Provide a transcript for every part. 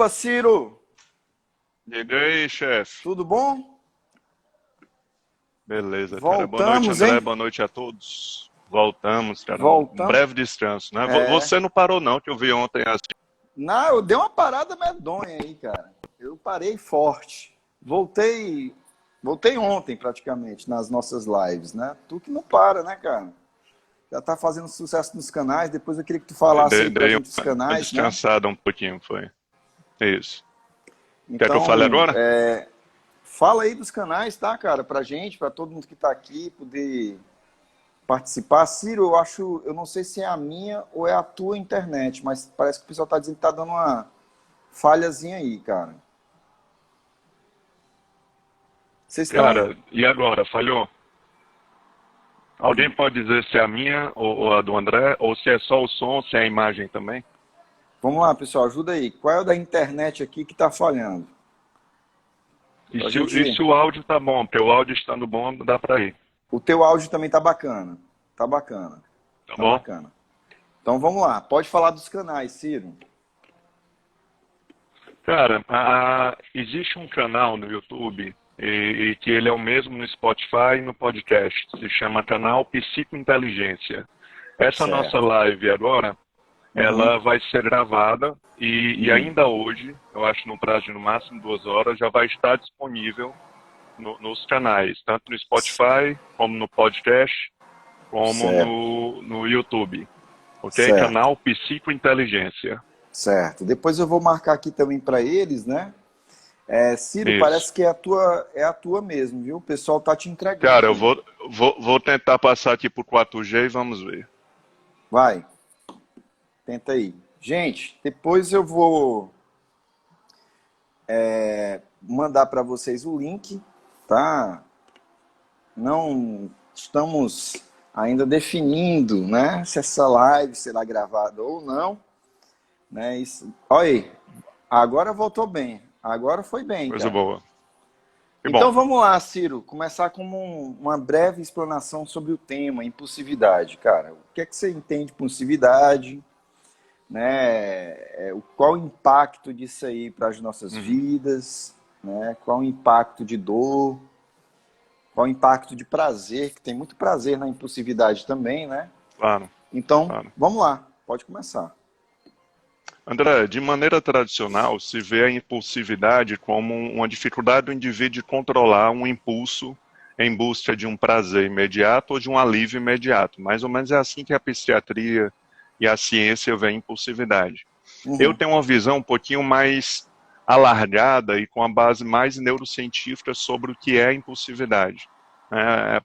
Opa, Ciro, Diga aí, chefe. tudo bom? Beleza, cara. Boa noite, Voltamos, André. hein? Boa noite a todos. Voltamos, cara. Um Voltamos. breve descanso, né? É. Você não parou, não, que eu vi ontem assim. Não, eu dei uma parada medonha aí, cara. Eu parei forte. Voltei ontem praticamente nas nossas lives, né? Tu que não para, né, cara? Já tá fazendo sucesso nos canais. Depois eu queria que tu falasse aí pra Dei gente os uma canais, né? descansada um pouquinho, foi. Isso. Quer que eu fale Então, agora? fala aí dos canais, tá, cara? Pra gente, pra todo mundo que tá aqui poder participar. Ciro, eu não sei se é a minha ou é a tua internet, mas parece que o pessoal tá dizendo que tá dando uma falhazinha aí, cara. Vocês estão. Cara, e agora? Falhou? Alguém pode dizer se é a minha ou a do André, ou se é só o som, se é a imagem também? Vamos lá, pessoal, ajuda aí. Qual é o da internet aqui que tá falhando? E Pra se gente. o áudio tá bom? Porque o áudio estando bom, dá pra ir. O teu áudio também tá bacana. Tá bacana. Tá Tá bom? bacana. Então vamos lá. Pode falar dos canais, Ciro. Cara, existe um canal no YouTube e que ele é o mesmo no Spotify e no podcast. Se chama canal Psicointeligência. Essa nossa Certo. live agora, Uhum. ela vai ser gravada e Uhum. ainda hoje, eu acho no prazo de no máximo 2 horas, já vai estar disponível nos canais, tanto no Spotify, como no podcast, como Certo. no YouTube. Ok? Certo. Canal Psicointeligência. Certo. Depois eu vou marcar aqui também para eles, né? Ciro, Isso. parece que é a tua mesmo, viu? O pessoal tá te entregando Cara, eu aí. vou tentar passar aqui por 4G e vamos ver. Vai, tenta aí. Gente, depois eu vou mandar para vocês o link, tá? Não estamos ainda definindo, né? Se essa live será gravada ou não, né? Isso. Olha aí, agora voltou bem. Agora foi bem, Coisa cara. boa. E bom, Então vamos lá, Ciro, começar com uma breve explanação sobre o tema impulsividade, cara. O que é que você entende por impulsividade, né? Qual o impacto disso aí para as nossas uhum, vidas, né? Qual o impacto de dor, qual o impacto de prazer, que tem muito prazer na impulsividade também, né? claro, Então, claro. vamos lá, pode começar. André, de maneira tradicional, se vê a impulsividade como uma dificuldade do indivíduo de controlar um impulso em busca de um prazer imediato ou de um alívio imediato. Mais ou menos é assim que a psiquiatria e a ciência vê a impulsividade. Eu Uhum, tenho uma visão um pouquinho mais alargada e com a base mais neurocientífica sobre o que é a impulsividade.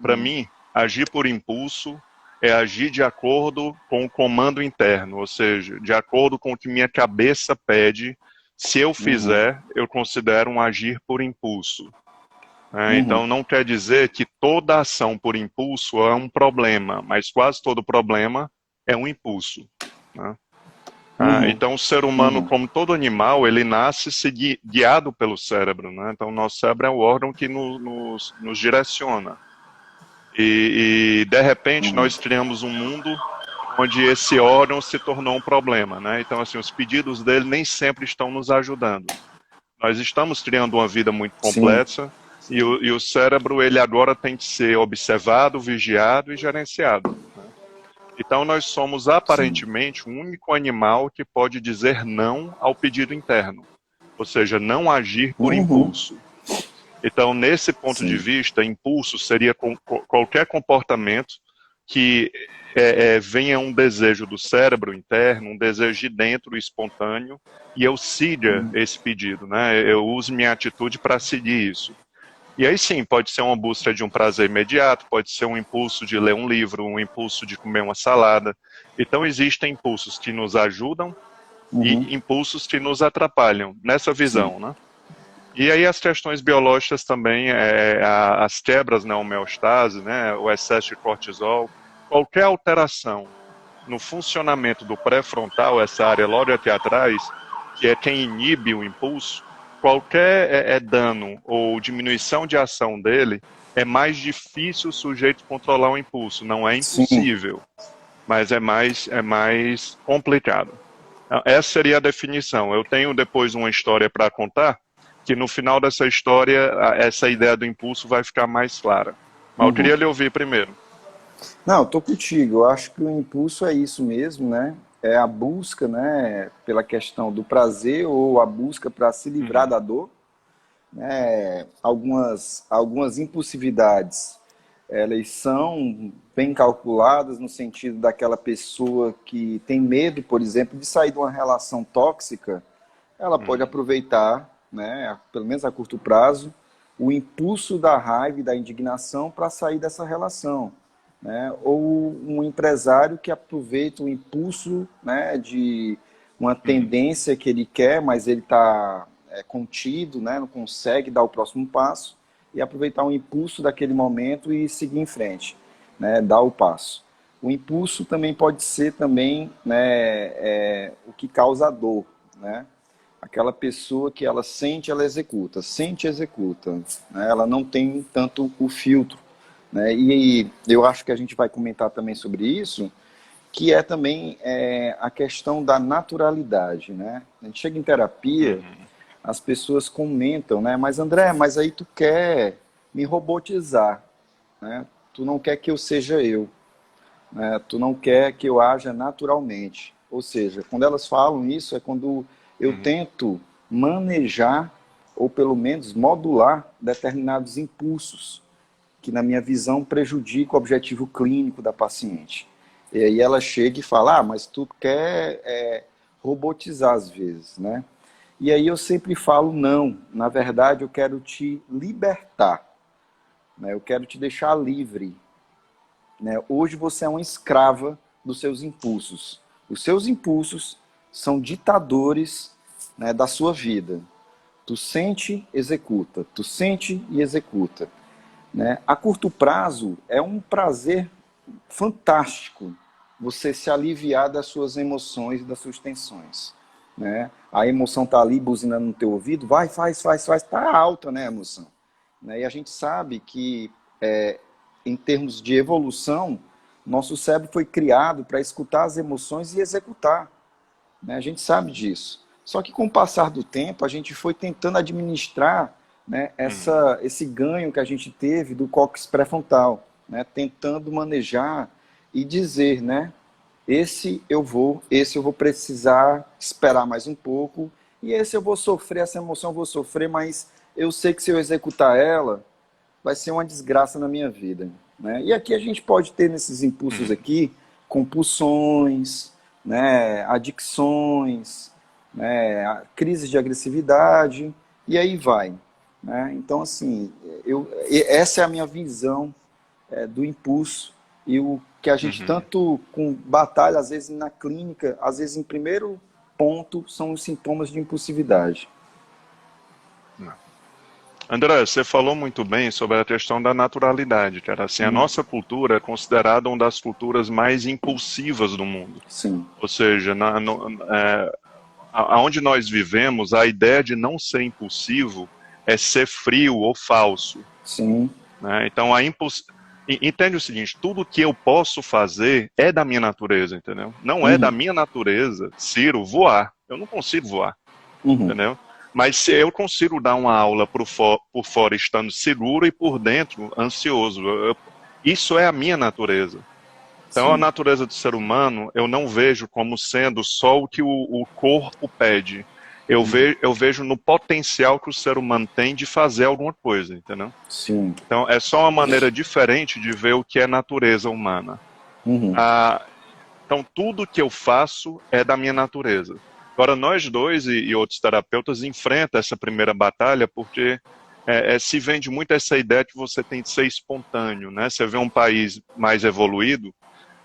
Para uhum, mim, agir por impulso é agir de acordo com o comando interno, ou seja, de acordo com o que minha cabeça pede. Se eu uhum, fizer, eu considero um agir por impulso. uhum, Então, não quer dizer que toda ação por impulso é um problema, mas quase todo problema é um impulso. Né? uhum, Então, o ser humano, uhum, como todo animal, ele nasce guiado pelo cérebro. Né? Então, o nosso cérebro é o órgão que nos direciona. De repente, uhum, nós criamos um mundo onde esse órgão se tornou um problema. Né? Então, assim, os pedidos dele nem sempre estão nos ajudando. Nós estamos criando uma vida muito sim, complexa e o cérebro, ele agora tem que ser observado, vigiado e gerenciado. Né? Então, nós somos sim, aparentemente o único animal que pode dizer não ao pedido interno, ou seja, não agir por uhum, impulso. Então, nesse ponto de sim, vista, impulso seria qualquer comportamento que venha um desejo do cérebro interno, um desejo de dentro espontâneo, e eu siga esse pedido, né? Eu uso minha atitude para seguir isso. E aí sim, pode ser uma busca de um prazer imediato, pode ser um impulso de ler um livro, um impulso de comer uma salada. Então existem impulsos que nos ajudam uhum, e impulsos que nos atrapalham, nessa sim, visão, né? E aí as questões biológicas também, as quebras na homeostase, né, o excesso de cortisol, qualquer alteração no funcionamento do pré-frontal, essa área logo aqui atrás, que é quem inibe o impulso, qualquer dano ou diminuição de ação dele, é mais difícil o sujeito controlar o impulso. Não é sim. impossível, mas é mais complicado. Essa seria a definição. Eu tenho depois uma história para contar, que no final dessa história, essa ideia do impulso vai ficar mais clara. Mas eu Uhum. queria lhe ouvir primeiro. Não, eu tô contigo. Eu acho que o impulso é isso mesmo, né? É a busca, né, pela questão do prazer ou a busca para se livrar Uhum, da dor, né? Algumas impulsividades, elas são bem calculadas no sentido daquela pessoa que tem medo, por exemplo, de sair de uma relação tóxica. Ela pode uhum, aproveitar, né, pelo menos a curto prazo, o impulso da raiva e da indignação para sair dessa relação, né? Ou um empresário que aproveita o impulso, né, de uma uhum, tendência que ele quer, mas ele está contido, né, não consegue dar o próximo passo e aproveitar o impulso daquele momento e seguir em frente, né, dar o passo. O impulso também pode ser também, né, o que causa dor, né? Aquela pessoa que ela sente, executa, né? Ela não tem tanto o filtro, né? E eu acho que a gente vai comentar também sobre isso, que é também a questão da naturalidade, né? A gente chega em terapia, uhum, as pessoas comentam, né? Mas André, mas aí tu quer me robotizar, né? Tu não quer que eu seja eu, né? Tu não quer que eu haja naturalmente. Ou seja, quando elas falam isso, é quando eu uhum, tento manejar ou pelo menos modular determinados impulsos que, na minha visão, prejudicam o objetivo clínico da paciente. E aí ela chega e fala, mas tu quer robotizar às vezes, né? E aí eu sempre falo, não, na verdade eu quero te libertar, né? Eu quero te deixar livre, né? Hoje você é uma escrava dos seus impulsos. Os seus impulsos são ditadores, né, da sua vida. Tu sente, executa. Tu sente e executa, né? A curto prazo é um prazer fantástico você se aliviar das suas emoções e das suas tensões, né? A emoção tá ali buzinando no teu ouvido, vai, faz, tá alta, né, a emoção, né? E a gente sabe que em termos de evolução, nosso cérebro foi criado para escutar as emoções e executar, né? A gente sabe disso. Só que com o passar do tempo, a gente foi tentando administrar, né, uhum, esse ganho que a gente teve do córtex pré-frontal, né, tentando manejar e dizer, né, esse eu vou precisar esperar mais um pouco, e esse eu vou sofrer, essa emoção eu vou sofrer, mas eu sei que se eu executar ela, vai ser uma desgraça na minha vida, né? E aqui a gente pode ter nesses impulsos uhum. aqui compulsões, né, adicções, né, crises de agressividade e aí vai, né? Então assim, essa é a minha visão do impulso e o que a gente Uhum. tanto com batalha às vezes na clínica, às vezes em primeiro ponto são os sintomas de impulsividade. André, você falou muito bem sobre a questão da naturalidade, cara. Assim, a nossa cultura é considerada uma das culturas mais impulsivas do mundo. Sim, Ou seja, aonde nós vivemos, a ideia de não ser impulsivo é ser frio ou falso, sim, né? Então, entende o seguinte, tudo que eu posso fazer é da minha natureza, entendeu? Não é da uhum, minha natureza, Ciro, voar. Eu não consigo voar, uhum, entendeu? Mas se eu consigo dar uma aula por fora estando seguro e por dentro ansioso, isso é a minha natureza. Então, a sim, natureza do ser humano eu não vejo como sendo só o que o corpo pede. Eu vejo no potencial que o ser humano tem de fazer alguma coisa, entendeu? sim, Então, é só uma maneira diferente de ver o que é natureza humana. uhum, Ah, então, tudo que eu faço é da minha natureza. Agora, nós dois e outros terapeutas enfrentam essa primeira batalha porque se vende muito essa ideia que você tem de ser espontâneo, né? Você vê um país mais evoluído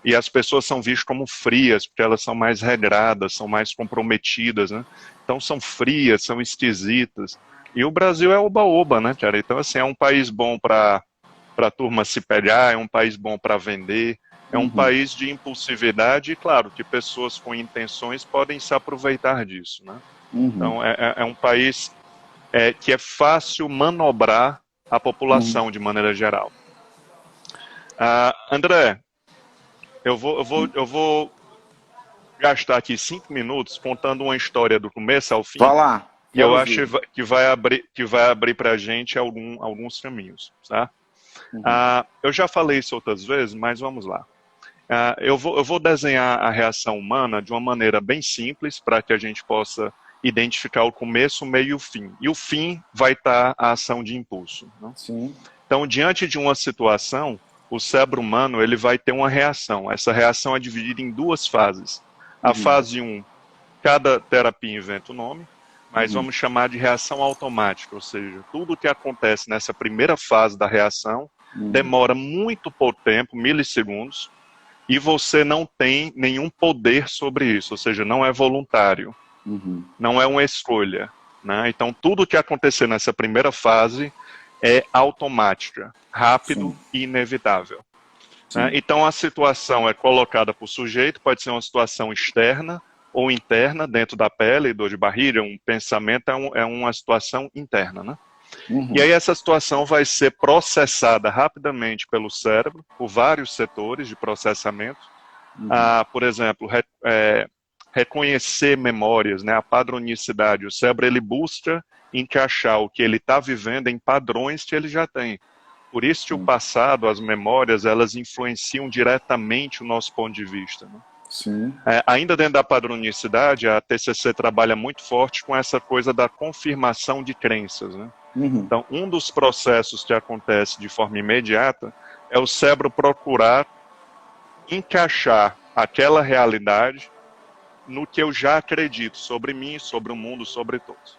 e as pessoas são vistas como frias, porque elas são mais regradas, são mais comprometidas, né? Então, são frias, são esquisitas. E o Brasil é oba-oba, né, cara? Então, assim, é um país bom para a turma se pegar, é um país bom para vender, é um uhum, país de impulsividade e, claro, que pessoas com intenções podem se aproveitar disso, né? uhum, Então, é um país que é fácil manobrar a uhum, população de maneira geral. André, eu vou gastar aqui 5 minutos contando uma história do começo ao fim. Vá lá. E eu acho que vai abrir para a gente alguns caminhos. Tá? Uhum. Eu já falei isso outras vezes, mas vamos lá. Eu vou desenhar a reação humana de uma maneira bem simples para que a gente possa identificar o começo, o meio e o fim. E o fim vai estar a ação de impulso. Né? Sim. Então, diante de uma situação, o cérebro humano ele vai ter uma reação. Essa reação é dividida em 2 fases. A fase 1, cada terapia inventa o nome, mas vamos chamar de reação automática, ou seja, tudo que acontece nessa primeira fase da reação demora muito pouco tempo, milissegundos, e você não tem nenhum poder sobre isso, ou seja, não é voluntário, não é uma escolha. Né? Então, tudo que acontecer nessa primeira fase é automática, rápido e inevitável. Né? Então, a situação é colocada para o sujeito, pode ser uma situação externa ou interna, dentro da pele, dor de barriga, um pensamento é uma situação interna. Né? E aí essa situação vai ser processada rapidamente pelo cérebro, por vários setores de processamento. Por exemplo, reconhecer memórias, né, a padronicidade. O cérebro ele busca encaixar o que ele está vivendo em padrões que ele já tem. Por isso que o passado, as memórias, elas influenciam diretamente o nosso ponto de vista. Né? Sim. Ainda dentro da padronicidade, a TCC trabalha muito forte com essa coisa da confirmação de crenças. Né? Então, um dos processos que acontece de forma imediata é o cérebro procurar encaixar aquela realidade no que eu já acredito sobre mim, sobre o mundo, sobre todos.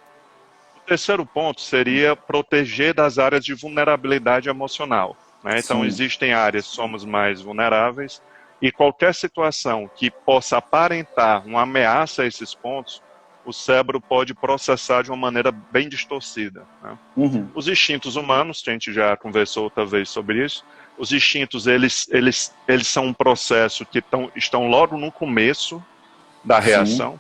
O terceiro ponto seria proteger das áreas de vulnerabilidade emocional. Né? Então, existem áreas que somos mais vulneráveis e qualquer situação que possa aparentar uma ameaça a esses pontos, o cérebro pode processar de uma maneira bem distorcida. Né? Os instintos humanos, que a gente já conversou outra vez sobre isso, os instintos eles são um processo que estão logo no começo da reação.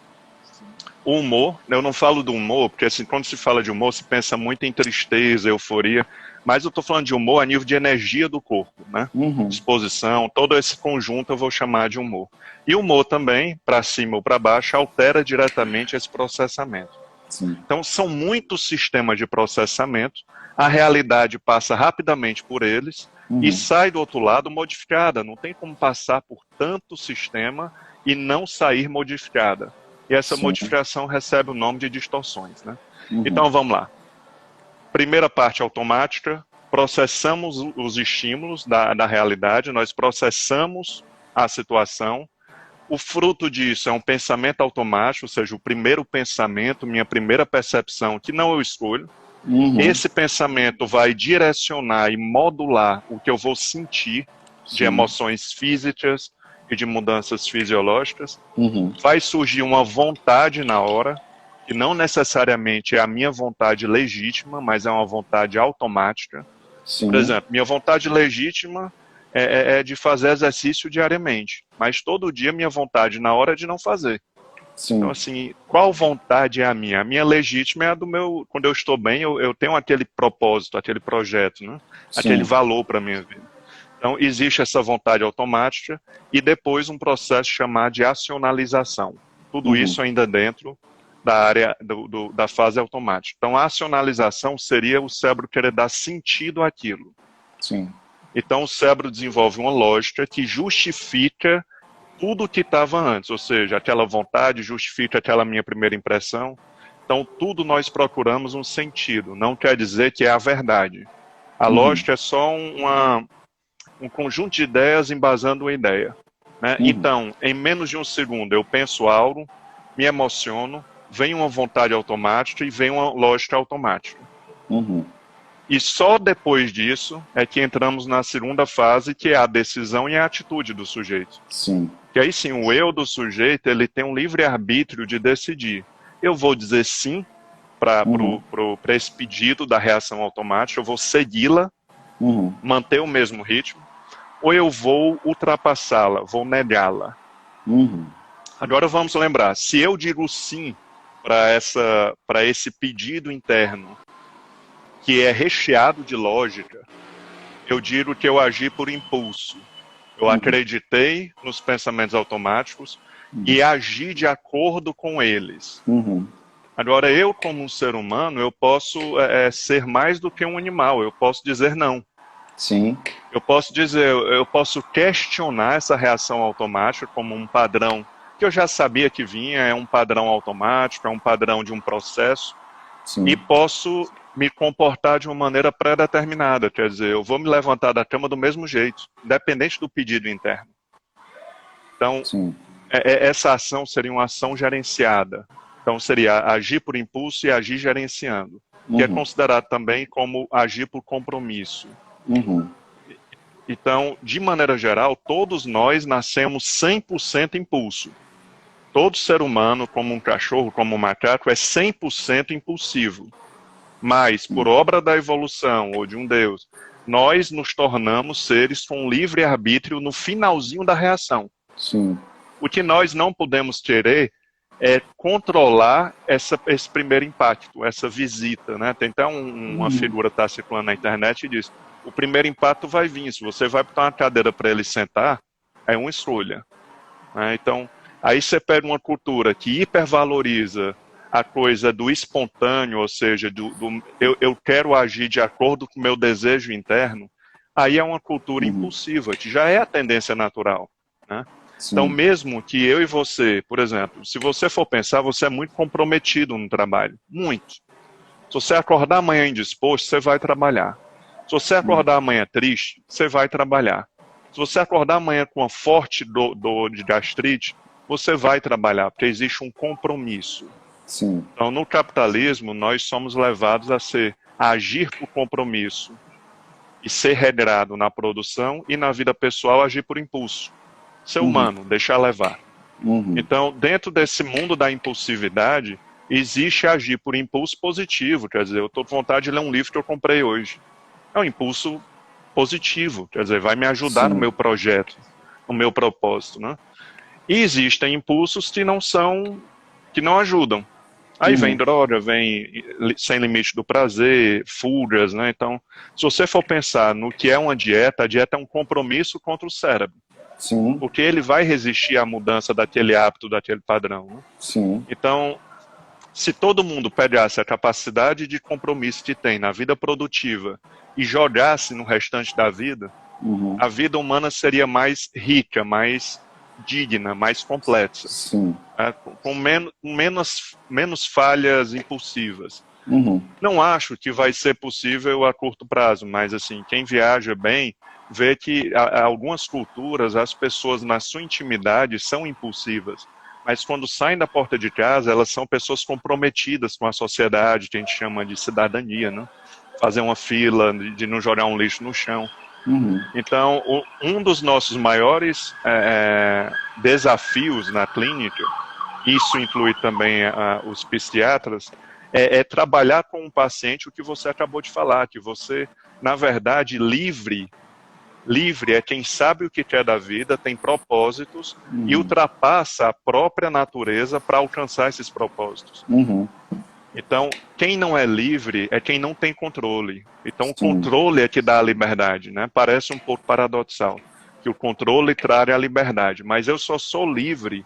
O humor, eu não falo do humor, porque assim, quando se fala de humor, se pensa muito em tristeza, euforia, mas eu estou falando de humor a nível de energia do corpo, né? Disposição, todo esse conjunto eu vou chamar de humor. E o humor também, para cima ou para baixo, altera diretamente esse processamento. Então, são muitos sistemas de processamento, a realidade passa rapidamente por eles e sai do outro lado modificada. Não tem como passar por tanto sistema e não sair modificada. E essa modificação recebe o nome de distorções. Né? Então, vamos lá. Primeira parte automática, processamos os estímulos da realidade, nós processamos a situação. O fruto disso é um pensamento automático, ou seja, o primeiro pensamento, minha primeira percepção, que não eu escolho. Esse pensamento vai direcionar e modular o que eu vou sentir de emoções físicas e de mudanças fisiológicas. Vai surgir uma vontade na hora, que não necessariamente é a minha vontade legítima, mas é uma vontade automática. Por exemplo, minha vontade legítima é de fazer exercício diariamente, mas todo dia minha vontade na hora é de não fazer. Então, assim, qual vontade é a minha? A minha legítima é a do meu... Quando eu estou bem, eu tenho aquele propósito, aquele projeto, né? Aquele valor para a minha vida. Então, existe essa vontade automática e depois um processo chamado de acionalização. Tudo isso ainda dentro da área da fase automática. Então, a acionalização seria o cérebro querer dar sentido àquilo. Então, o cérebro desenvolve uma lógica que justifica tudo o que estava antes, ou seja, aquela vontade justifica aquela minha primeira impressão. Então, tudo nós procuramos um sentido, não quer dizer que é a verdade. A lógica é só um conjunto de ideias embasando uma ideia. Né? Então, em menos de um segundo, eu penso algo, me emociono, vem uma vontade automática e vem uma lógica automática. E só depois disso é que entramos na segunda fase, que é a decisão e a atitude do sujeito. Que aí sim, o eu do sujeito, ele tem um livre-arbítrio de decidir. Eu vou dizer sim para esse pedido da reação automática, eu vou segui-la, manter o mesmo ritmo, ou eu vou ultrapassá-la, vou negá-la. Agora vamos lembrar, se eu digo sim para esse pedido interno, que é recheado de lógica, eu digo que eu agi por impulso. Eu acreditei nos pensamentos automáticos e agir de acordo com eles. Agora, eu, como um ser humano, eu posso ser mais do que um animal, eu posso dizer não. Sim. Eu posso questionar essa reação automática como um padrão que eu já sabia que vinha, é um padrão automático, é um padrão de um processo, Sim. e posso me comportar de uma maneira pré-determinada, quer dizer, eu vou me levantar da cama do mesmo jeito, independente do pedido interno. Então, essa ação seria uma ação gerenciada. Então, seria agir por impulso e agir gerenciando, que é considerado também como agir por compromisso. Então, de maneira geral, todos nós nascemos 100% impulso. Todo ser humano, como um cachorro, como um macaco, é 100% impulsivo. Mas, por obra da evolução ou de um Deus, nós nos tornamos seres com livre-arbítrio no finalzinho da reação. Sim. O que nós não podemos querer é controlar esse primeiro impacto, essa visita, né? Tem até uma figura que está circulando na internet e diz: o primeiro impacto vai vir, se você vai botar uma cadeira para ele sentar, é uma escolha. Né? Então, aí você pega uma cultura que hipervaloriza a coisa do espontâneo, ou seja, eu quero agir de acordo com o meu desejo interno, aí é uma cultura impulsiva, que já é a tendência natural, né? Então, mesmo que eu e você, por exemplo, se você for pensar, você é muito comprometido no trabalho. Muito. Se você acordar amanhã indisposto, você vai trabalhar. Se você acordar amanhã triste, você vai trabalhar. Se você acordar amanhã com uma forte dor de gastrite, você vai trabalhar, porque existe um compromisso. Sim. Então, no capitalismo, nós somos levados a agir por compromisso e ser regrado na produção e na vida pessoal agir por impulso. Ser humano, deixar levar. Então, dentro desse mundo da impulsividade, existe agir por impulso positivo. Quer dizer, eu estou com vontade de ler um livro que eu comprei hoje. É um impulso positivo, quer dizer, vai me ajudar no meu projeto, no meu propósito, né? E existem impulsos que não ajudam. Aí vem droga, vem sem limite do prazer, fugas, né? Então, se você for pensar no que é uma dieta, a dieta é um compromisso contra o cérebro. Sim. Porque ele vai resistir à mudança daquele hábito, daquele padrão. Né? Sim. Então, se todo mundo pegasse a capacidade de compromisso que tem na vida produtiva e jogasse no restante da vida, a vida humana seria mais rica, mais digna, mais complexa. Sim. Com menos falhas impulsivas. Não acho que vai ser possível a curto prazo, mas assim, quem viaja bem vê que algumas culturas, as pessoas na sua intimidade são impulsivas, mas quando saem da porta de casa, elas são pessoas comprometidas com a sociedade, que a gente chama de cidadania, né? Fazer uma fila, de não jogar um lixo no chão. Então, um dos nossos maiores desafios na clínica, isso inclui também os psiquiatras, é trabalhar com um paciente o que você acabou de falar, que você, na verdade, livre é quem sabe o que quer da vida, tem propósitos e ultrapassa a própria natureza para alcançar esses propósitos. Então, quem não é livre é quem não tem controle. Então, o controle é que dá a liberdade, né? Parece um pouco paradoxal, que o controle traria a liberdade, mas eu só sou livre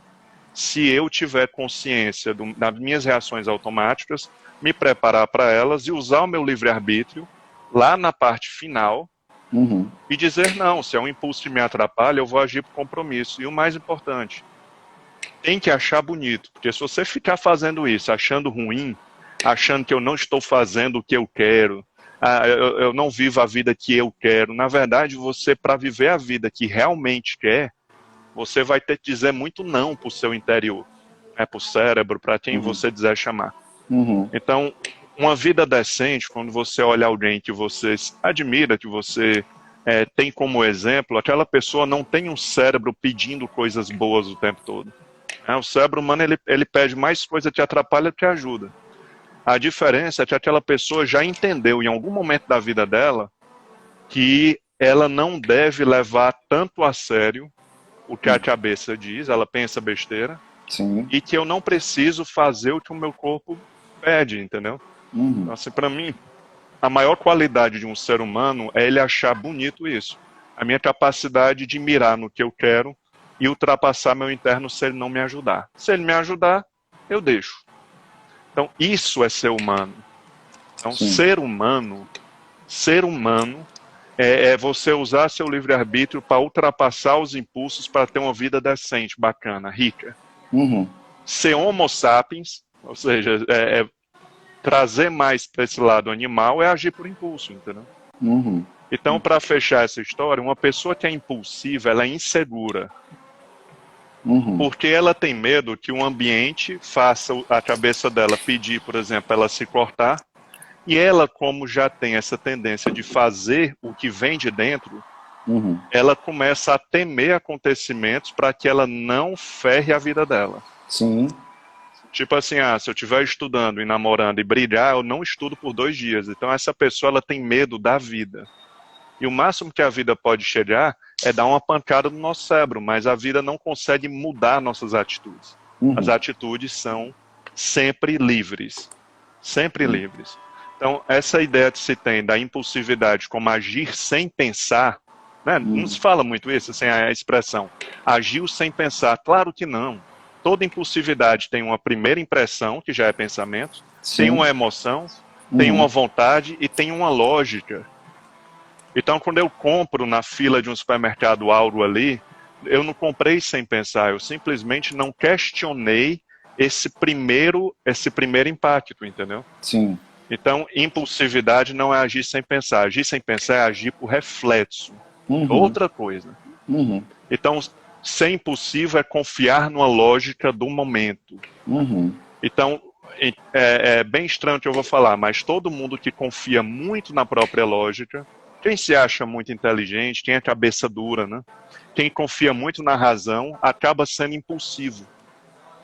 se eu tiver consciência das minhas reações automáticas, me preparar para elas e usar o meu livre-arbítrio lá na parte final e dizer não, se é um impulso que me atrapalha, eu vou agir por compromisso. E o mais importante, tem que achar bonito, porque se você ficar fazendo isso, achando ruim, achando que eu não estou fazendo o que eu quero, eu não vivo a vida que eu quero, na verdade, você, para viver a vida que realmente quer, você vai ter que dizer muito não para o seu interior, para o cérebro, para quem você quiser chamar. Então, uma vida decente, quando você olha alguém que você admira, que você tem como exemplo, aquela pessoa não tem um cérebro pedindo coisas boas o tempo todo. O cérebro humano, ele pede mais coisa que atrapalha do que ajuda. A diferença é que aquela pessoa já entendeu em algum momento da vida dela que ela não deve levar tanto a sério o que a cabeça diz, ela pensa besteira, e que eu não preciso fazer o que o meu corpo pede, entendeu? Então, assim, para mim, a maior qualidade de um ser humano é ele achar bonito isso. A minha capacidade de mirar no que eu quero e ultrapassar meu interno se ele não me ajudar. Se ele me ajudar, eu deixo. Então, isso é ser humano. Então, Sim. ser humano é você usar seu livre-arbítrio para ultrapassar os impulsos para ter uma vida decente, bacana, rica. Uhum. Ser homo sapiens, ou seja, trazer mais para esse lado animal é agir por impulso, entendeu? Uhum. Então, para fechar essa história, uma pessoa que é impulsiva, ela é insegura. Uhum. Porque ela tem medo que o ambiente faça a cabeça dela pedir, por exemplo, ela se cortar. E ela, como já tem essa tendência de fazer o que vem de dentro, Uhum. ela começa a temer acontecimentos para que ela não ferre a vida dela. Sim. Tipo assim, se eu estiver estudando e namorando e brigar, eu não estudo por 2 dias. Então essa pessoa ela tem medo da vida. E o máximo que a vida pode chegar é dar uma pancada no nosso cérebro, mas a vida não consegue mudar nossas atitudes. As Uhum. atitudes são sempre livres. Sempre livres. Então, essa ideia que se tem da impulsividade como agir sem pensar, né? Não se fala muito isso, assim, a expressão agiu sem pensar. Claro que não. Toda impulsividade tem uma primeira impressão, que já é pensamento, Sim. tem uma emoção, tem uma vontade e tem uma lógica. Então, quando eu compro na fila de um supermercado algo ali, eu não comprei sem pensar, eu simplesmente não questionei esse primeiro impacto, entendeu? Sim. Então, impulsividade não é agir sem pensar. Agir sem pensar é agir por reflexo. Uhum. Outra coisa. Uhum. Então, ser impulsivo é confiar numa lógica do momento. Uhum. Então, é bem estranho o que eu vou falar, mas todo mundo que confia muito na própria lógica, quem se acha muito inteligente, quem é cabeça dura, né? Quem confia muito na razão, acaba sendo impulsivo.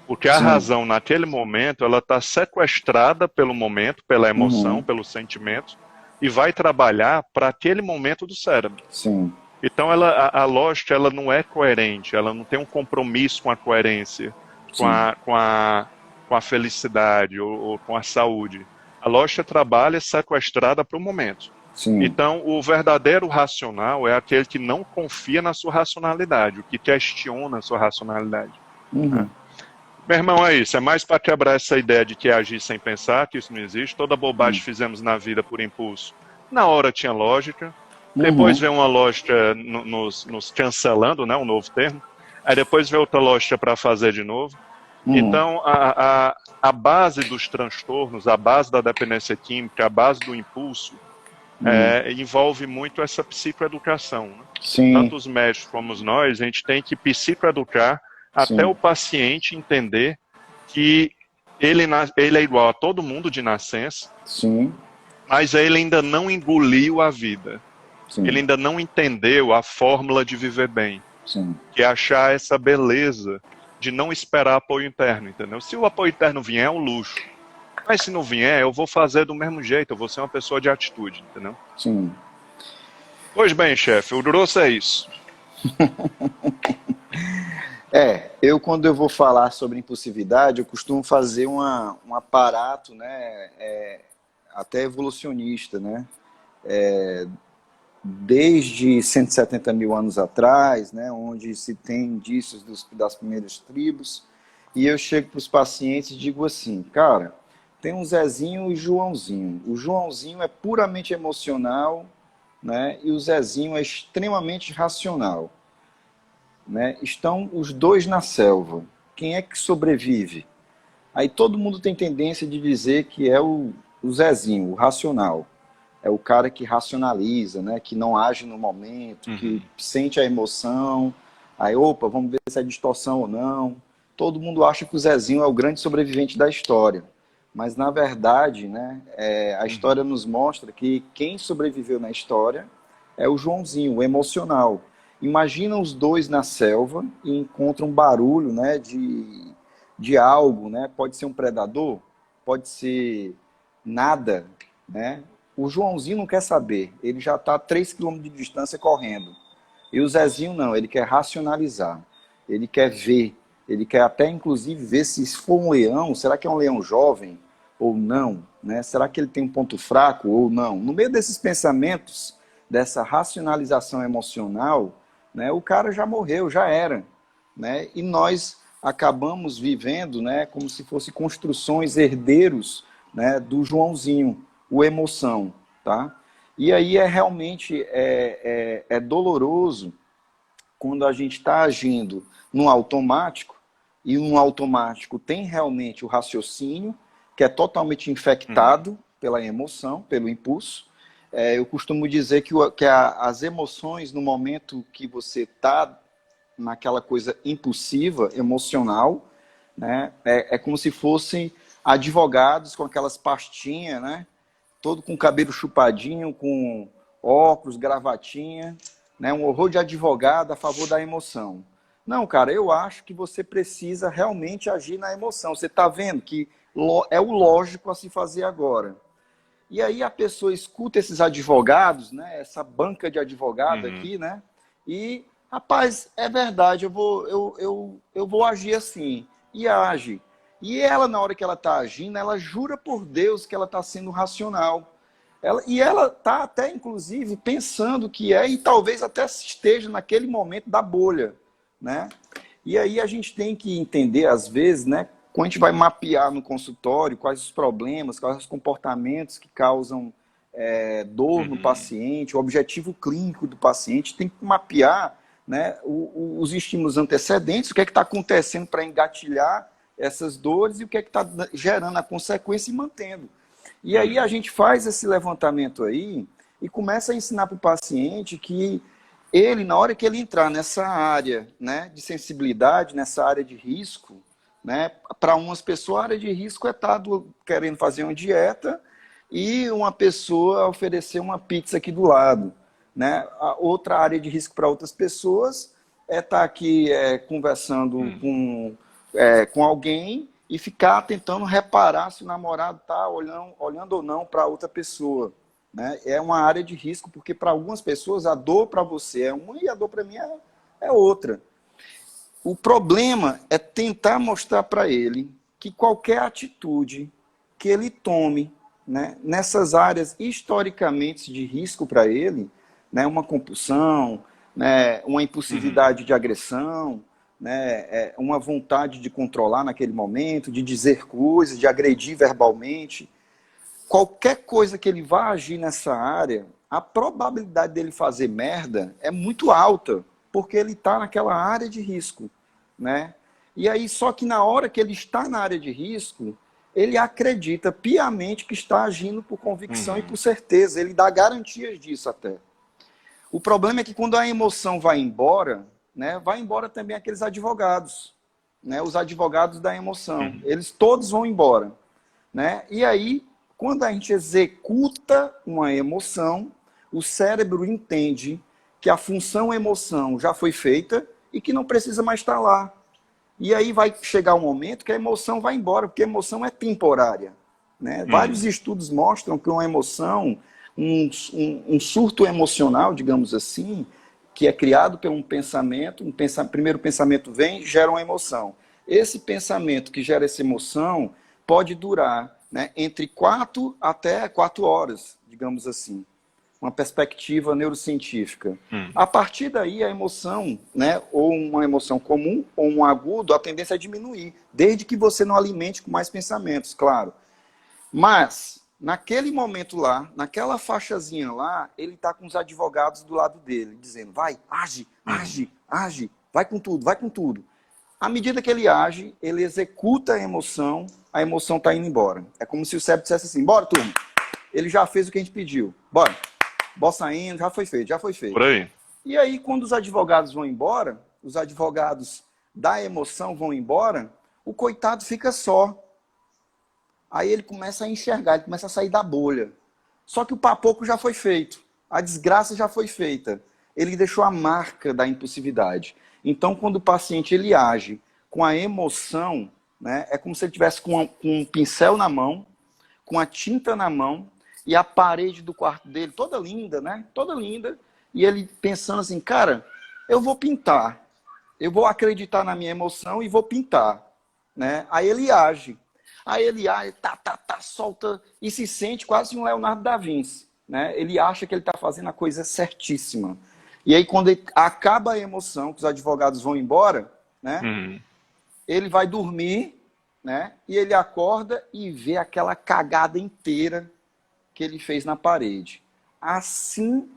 Porque a Sim. razão, naquele momento, ela está sequestrada pelo momento, pela emoção, Uhum. pelo sentimento, e vai trabalhar para aquele momento do cérebro. Sim. Então, a lógica ela não é coerente, ela não tem um compromisso com a coerência, com a felicidade ou com a saúde. A lógica trabalha sequestrada para o momento. Sim. Então, o verdadeiro racional é aquele que não confia na sua racionalidade, o que questiona a sua racionalidade. Uhum. Né? Meu irmão, é isso. É mais para quebrar essa ideia de que é agir sem pensar, que isso não existe. Toda bobagem que fizemos na vida por impulso. Na hora tinha lógica. Depois veio uma lógica nos cancelando, né, um novo termo. Aí depois veio outra lógica para fazer de novo. Então, a base dos transtornos, a base da dependência química, a base do impulso, envolve muito essa psicoeducação. Né? Sim. Tanto os médicos como nós, a gente tem que psicoeducar até Sim. o paciente entender que ele é igual a todo mundo de nascença, Sim. mas ele ainda não engoliu a vida. Sim. Ele ainda não entendeu a fórmula de viver bem, Sim. que é achar essa beleza de não esperar apoio interno, entendeu? Se o apoio interno vier, é um luxo. Mas se não vier, eu vou fazer do mesmo jeito, eu vou ser uma pessoa de atitude, entendeu? Sim. Pois bem, chefe, o grosso é isso. Eu quando eu vou falar sobre impulsividade, eu costumo fazer um aparato, né, até evolucionista, né? Desde 170 mil anos atrás, né, onde se tem indícios das primeiras tribos, e eu chego para os pacientes e digo assim, cara, tem um Zezinho e Joãozinho. O Joãozinho é puramente emocional, né, e o Zezinho é extremamente racional. Né? Estão os dois na selva. Quem é que sobrevive? Aí todo mundo tem tendência de dizer que é o Zezinho, o racional. É o cara que racionaliza, né? Que não age no momento, que sente a emoção. Aí, opa, vamos ver se é distorção ou não. Todo mundo acha que o Zezinho é o grande sobrevivente da história. Mas, na verdade, né, a história nos mostra que quem sobreviveu na história é o Joãozinho, o emocional. Imagina os dois na selva e encontram um barulho, né, de algo, né? Pode ser um predador, pode ser nada, né? O Joãozinho não quer saber, ele já está a 3 km de distância correndo. E o Zezinho não, ele quer racionalizar, ele quer ver, ele quer até inclusive ver se for um leão, será que é um leão jovem ou não? Né? Será que ele tem um ponto fraco ou não? No meio desses pensamentos, dessa racionalização emocional, né, o cara já morreu, já era. né? E nós acabamos vivendo, né, como se fossem construções herdeiros, né, do Joãozinho, o emoção, tá? E aí realmente é doloroso quando a gente está agindo no automático, e no automático tem realmente o raciocínio, que é totalmente infectado pela emoção, pelo impulso. Eu costumo dizer que as emoções, no momento que você está naquela coisa impulsiva, emocional, né, é como se fossem advogados com aquelas pastinhas, né, todo com cabelo chupadinho, com óculos, gravatinha, né, um horror de advogado a favor da emoção. Não, cara, eu acho que você precisa realmente agir na emoção. Você está vendo que é o lógico a se fazer agora. E aí a pessoa escuta esses advogados, né, essa banca de advogado aqui, né, e, rapaz, é verdade, eu vou agir assim. E age. E ela, na hora que ela está agindo, ela jura por Deus que ela está sendo racional. E ela está até, inclusive, pensando que e talvez até esteja naquele momento da bolha, né? E aí a gente tem que entender, às vezes, né, quando a gente vai mapear no consultório quais os problemas, quais os comportamentos que causam dor no paciente, o objetivo clínico do paciente, tem que mapear, né, os estímulos antecedentes, o que é que está acontecendo para engatilhar essas dores e o que é que está gerando a consequência e mantendo. E aí a gente faz esse levantamento aí e começa a ensinar para o paciente que ele, na hora que ele entrar nessa área, né, de sensibilidade, nessa área de risco, né, para umas pessoas a área de risco é estar querendo fazer uma dieta e uma pessoa oferecer uma pizza aqui do lado. Né? A outra área de risco para outras pessoas é estar aqui conversando com alguém e ficar tentando reparar se o namorado está olhando ou não para outra pessoa. Né? É uma área de risco, porque para algumas pessoas a dor para você é uma e a dor para mim é outra. O problema é tentar mostrar para ele que qualquer atitude que ele tome, né, nessas áreas historicamente de risco para ele, né, uma compulsão, né, uma impulsividade de agressão, né, uma vontade de controlar naquele momento, de dizer coisas, de agredir verbalmente, qualquer coisa que ele vá agir nessa área, a probabilidade dele fazer merda é muito alta, porque ele está naquela área de risco, né? E aí, só que na hora que ele está na área de risco, ele acredita piamente que está agindo por convicção e por certeza, ele dá garantias disso até. O problema é que quando a emoção vai embora, né, vai embora também aqueles advogados, né, os advogados da emoção, eles todos vão embora, né? E aí, quando a gente executa uma emoção, o cérebro entende que a função emoção já foi feita e que não precisa mais estar lá. E aí vai chegar um momento que a emoção vai embora, porque a emoção é temporária. Né? Vários estudos mostram que uma emoção, um surto emocional, digamos assim, que é criado por um pensamento, primeiro pensamento vem, gera uma emoção. Esse pensamento que gera essa emoção pode durar, né, entre 4 até 4 horas, digamos assim. Uma perspectiva neurocientífica. A partir daí, a emoção, né, ou uma emoção comum, ou um agudo, a tendência é diminuir, desde que você não alimente com mais pensamentos, claro. Mas, naquele momento lá, naquela faixazinha lá, ele está com os advogados do lado dele, dizendo, vai, age, age, age, vai com tudo, vai com tudo. À medida que ele age, ele executa a emoção está indo embora. É como se o cérebro dissesse assim, bora, turma, ele já fez o que a gente pediu, bora. Bola saindo, já foi feito, já foi feito. Por aí. E aí, quando os advogados vão embora, os advogados da emoção vão embora, o coitado fica só. Aí ele começa a enxergar, ele começa a sair da bolha. Só que o papoco já foi feito, a desgraça já foi feita. Ele deixou a marca da impulsividade. Então, quando o paciente ele age com a emoção, né, é como se ele tivesse com um pincel na mão, com a tinta na mão, e a parede do quarto dele toda linda, né? Toda linda. E ele pensando assim, cara, eu vou pintar. Eu vou acreditar na minha emoção e vou pintar. Né? Aí ele age. Solta e se sente quase um Leonardo da Vinci. Né? Ele acha que ele está fazendo a coisa certíssima. E aí quando acaba a emoção, que os advogados vão embora, né? Ele vai dormir, né? E ele acorda e vê aquela cagada inteira que ele fez na parede. Assim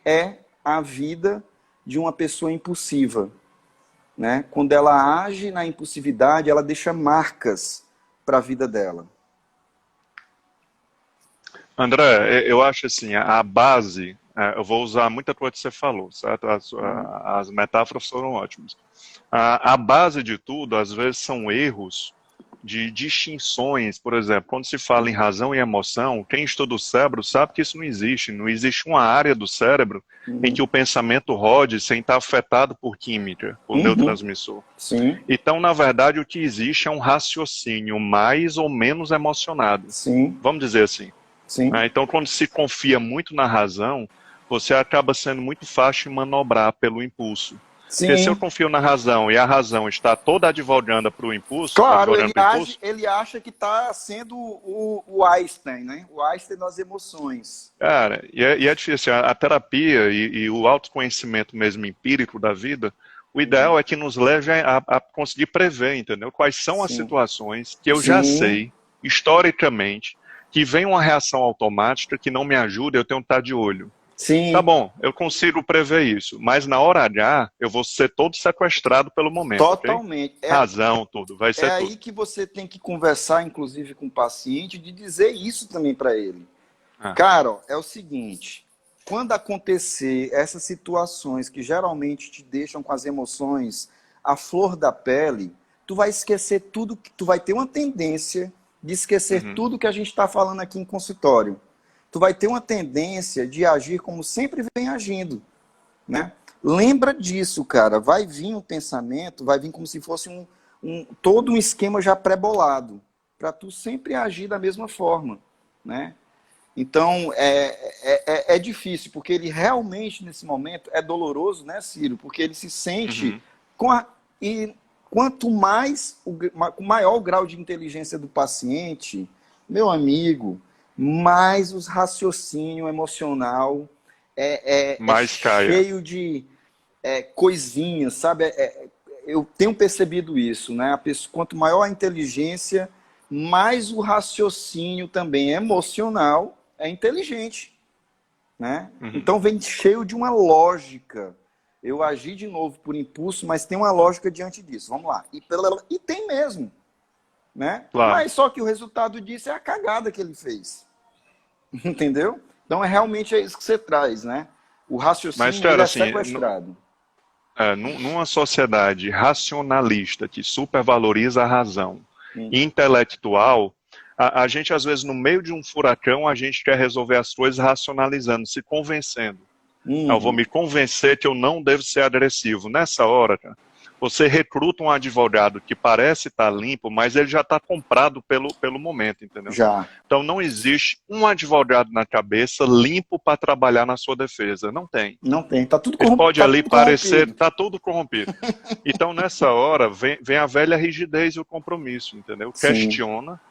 é a vida de uma pessoa impulsiva, né? Quando ela age na impulsividade, ela deixa marcas para a vida dela. André, eu acho assim, a base, eu vou usar muita coisa que você falou, certo? As metáforas foram ótimas. A base de tudo, às vezes, são erros de distinções. Por exemplo, quando se fala em razão e emoção, quem estuda o cérebro sabe que isso não existe. Não existe uma área do cérebro em que o pensamento rode sem estar afetado por química, por neurotransmissor. Sim. Então, na verdade, o que existe é um raciocínio mais ou menos emocionado. Sim. Vamos dizer assim. Sim. Então, quando se confia muito na razão, você acaba sendo muito fácil de manobrar pelo impulso. Sim. Porque se eu confio na razão e a razão está toda advogando para o impulso, claro, ele acha que está sendo o Einstein, né? O Einstein das emoções. Cara, e é difícil. A terapia e o autoconhecimento mesmo empírico da vida, o ideal é que nos leve a conseguir prever, entendeu? Quais são as situações que eu já sei, historicamente, que vem uma reação automática que não me ajuda, eu tenho que estar de olho. Sim. Tá bom, eu consigo prever isso, mas na hora H eu vou ser todo sequestrado pelo momento. Totalmente. Okay? Razão, tudo, vai ser tudo. É aí que você tem que conversar, inclusive, com o paciente, de dizer isso também para ele. Cara, é o seguinte, quando acontecer essas situações que geralmente te deixam com as emoções à flor da pele, tu vai esquecer tudo, tu vai ter uma tendência de esquecer tudo que a gente está falando aqui em consultório. Tu vai ter uma tendência de agir como sempre vem agindo, né? Lembra disso, cara. Vai vir um pensamento, vai vir como se fosse todo um esquema já pré-bolado, para tu sempre agir da mesma forma, né? Então, é difícil, porque ele realmente, nesse momento, é doloroso, né, Ciro? Porque ele se sente e quanto maior o grau de inteligência do paciente, meu amigo, mais os raciocínio emocional cheio de coisinhas, sabe? Eu tenho percebido isso, né? Quanto maior a inteligência, mais o raciocínio também emocional é inteligente, né? Então vem cheio de uma lógica. Eu agi de novo por impulso, mas tem uma lógica diante disso. Vamos lá. E tem mesmo, né? Claro. Mas só que o resultado disso é a cagada que ele fez. Entendeu? Então realmente é isso que você traz, né? O raciocínio ele é sequestrado. Numa sociedade racionalista que supervaloriza a razão, intelectual, a gente às vezes no meio de um furacão a gente quer resolver as coisas racionalizando, se convencendo. Eu vou me convencer que eu não devo ser agressivo. Nessa hora, cara, você recruta um advogado que parece estar limpo, mas ele já está comprado pelo momento, entendeu? Já. Então não existe um advogado na cabeça limpo para trabalhar na sua defesa. Não tem. Não tem. Tá tudo corrompido. Ele pode ali parecer, tá tudo corrompido. Então nessa hora vem a velha rigidez e o compromisso, entendeu? Sim. Questiona.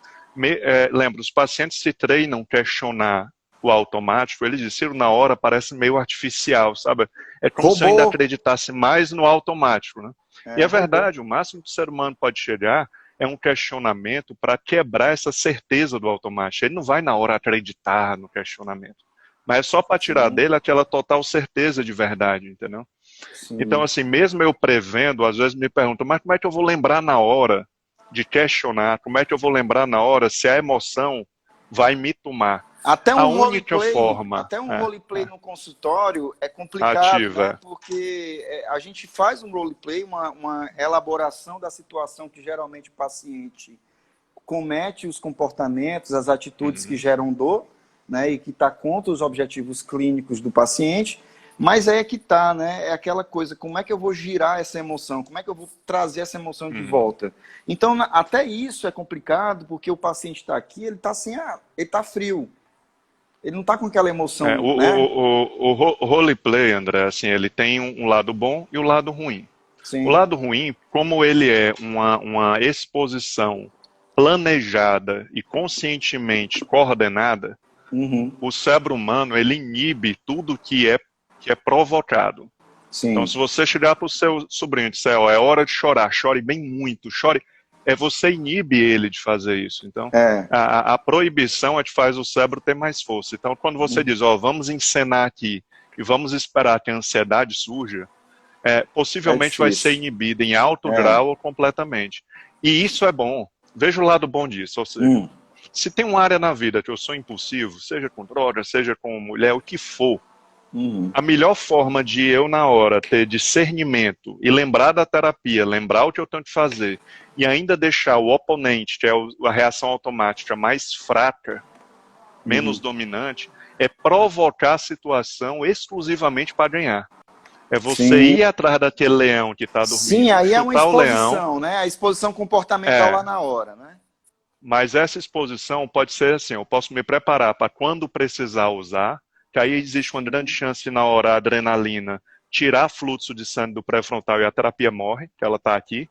Lembra, os pacientes se treinam questionar o automático, eles disseram na hora parece meio artificial, sabe? É como se eu ainda acreditasse mais no automático, né? E é verdade, o máximo que o ser humano pode chegar é um questionamento para quebrar essa certeza do automático. Ele não vai na hora acreditar no questionamento, mas é só para tirar dele aquela total certeza de verdade, entendeu? Sim. Então, assim, mesmo eu prevendo, às vezes me perguntam, mas como é que eu vou lembrar na hora de questionar? Como é que eu vou lembrar na hora se a emoção vai me tomar? Até um roleplay no consultório é complicado, ativa, né? Porque a gente faz um roleplay, uma elaboração da situação que geralmente o paciente comete os comportamentos, as atitudes que geram dor, né? E que está contra os objetivos clínicos do paciente. Mas é que tá, né? É aquela coisa, como é que eu vou girar essa emoção? Como é que eu vou trazer essa emoção de volta? Então, até isso é complicado, porque o paciente está aqui, ele está assim, ele está frio. Ele não está com aquela emoção, né? O roleplay, André, assim, ele tem um lado bom e um lado ruim. Sim. O lado ruim, como ele é uma exposição planejada e conscientemente coordenada, o cérebro humano, ele inibe tudo que é provocado. Sim. Então, se você chegar para o seu sobrinho e disser, ó, é hora de chorar, chore bem muito, chore, você inibe ele de fazer isso. Então, É. a proibição é que faz o cérebro ter mais força. Então, quando você diz, ó, vamos encenar aqui e vamos esperar que a ansiedade surja, possivelmente vai ser difícil. inibida em alto grau ou completamente. E isso é bom. Veja o lado bom disso. Ou seja, se tem uma área na vida que eu sou impulsivo, seja com droga, seja com mulher, o que for, a melhor forma de eu, na hora, ter discernimento e lembrar da terapia, lembrar o que eu tenho que fazer, e ainda deixar o oponente, que é a reação automática, mais fraca, menos dominante, é provocar a situação exclusivamente para ganhar. É você ir atrás daquele leão que está dormindo, Sim, aí é uma chutar o leão. exposição, né? A exposição comportamental lá na hora, né? Mas essa exposição pode ser assim, eu posso me preparar para quando precisar usar, que aí existe uma grande chance na hora a adrenalina tirar fluxo de sangue do pré-frontal e a terapia morre, que ela está aqui.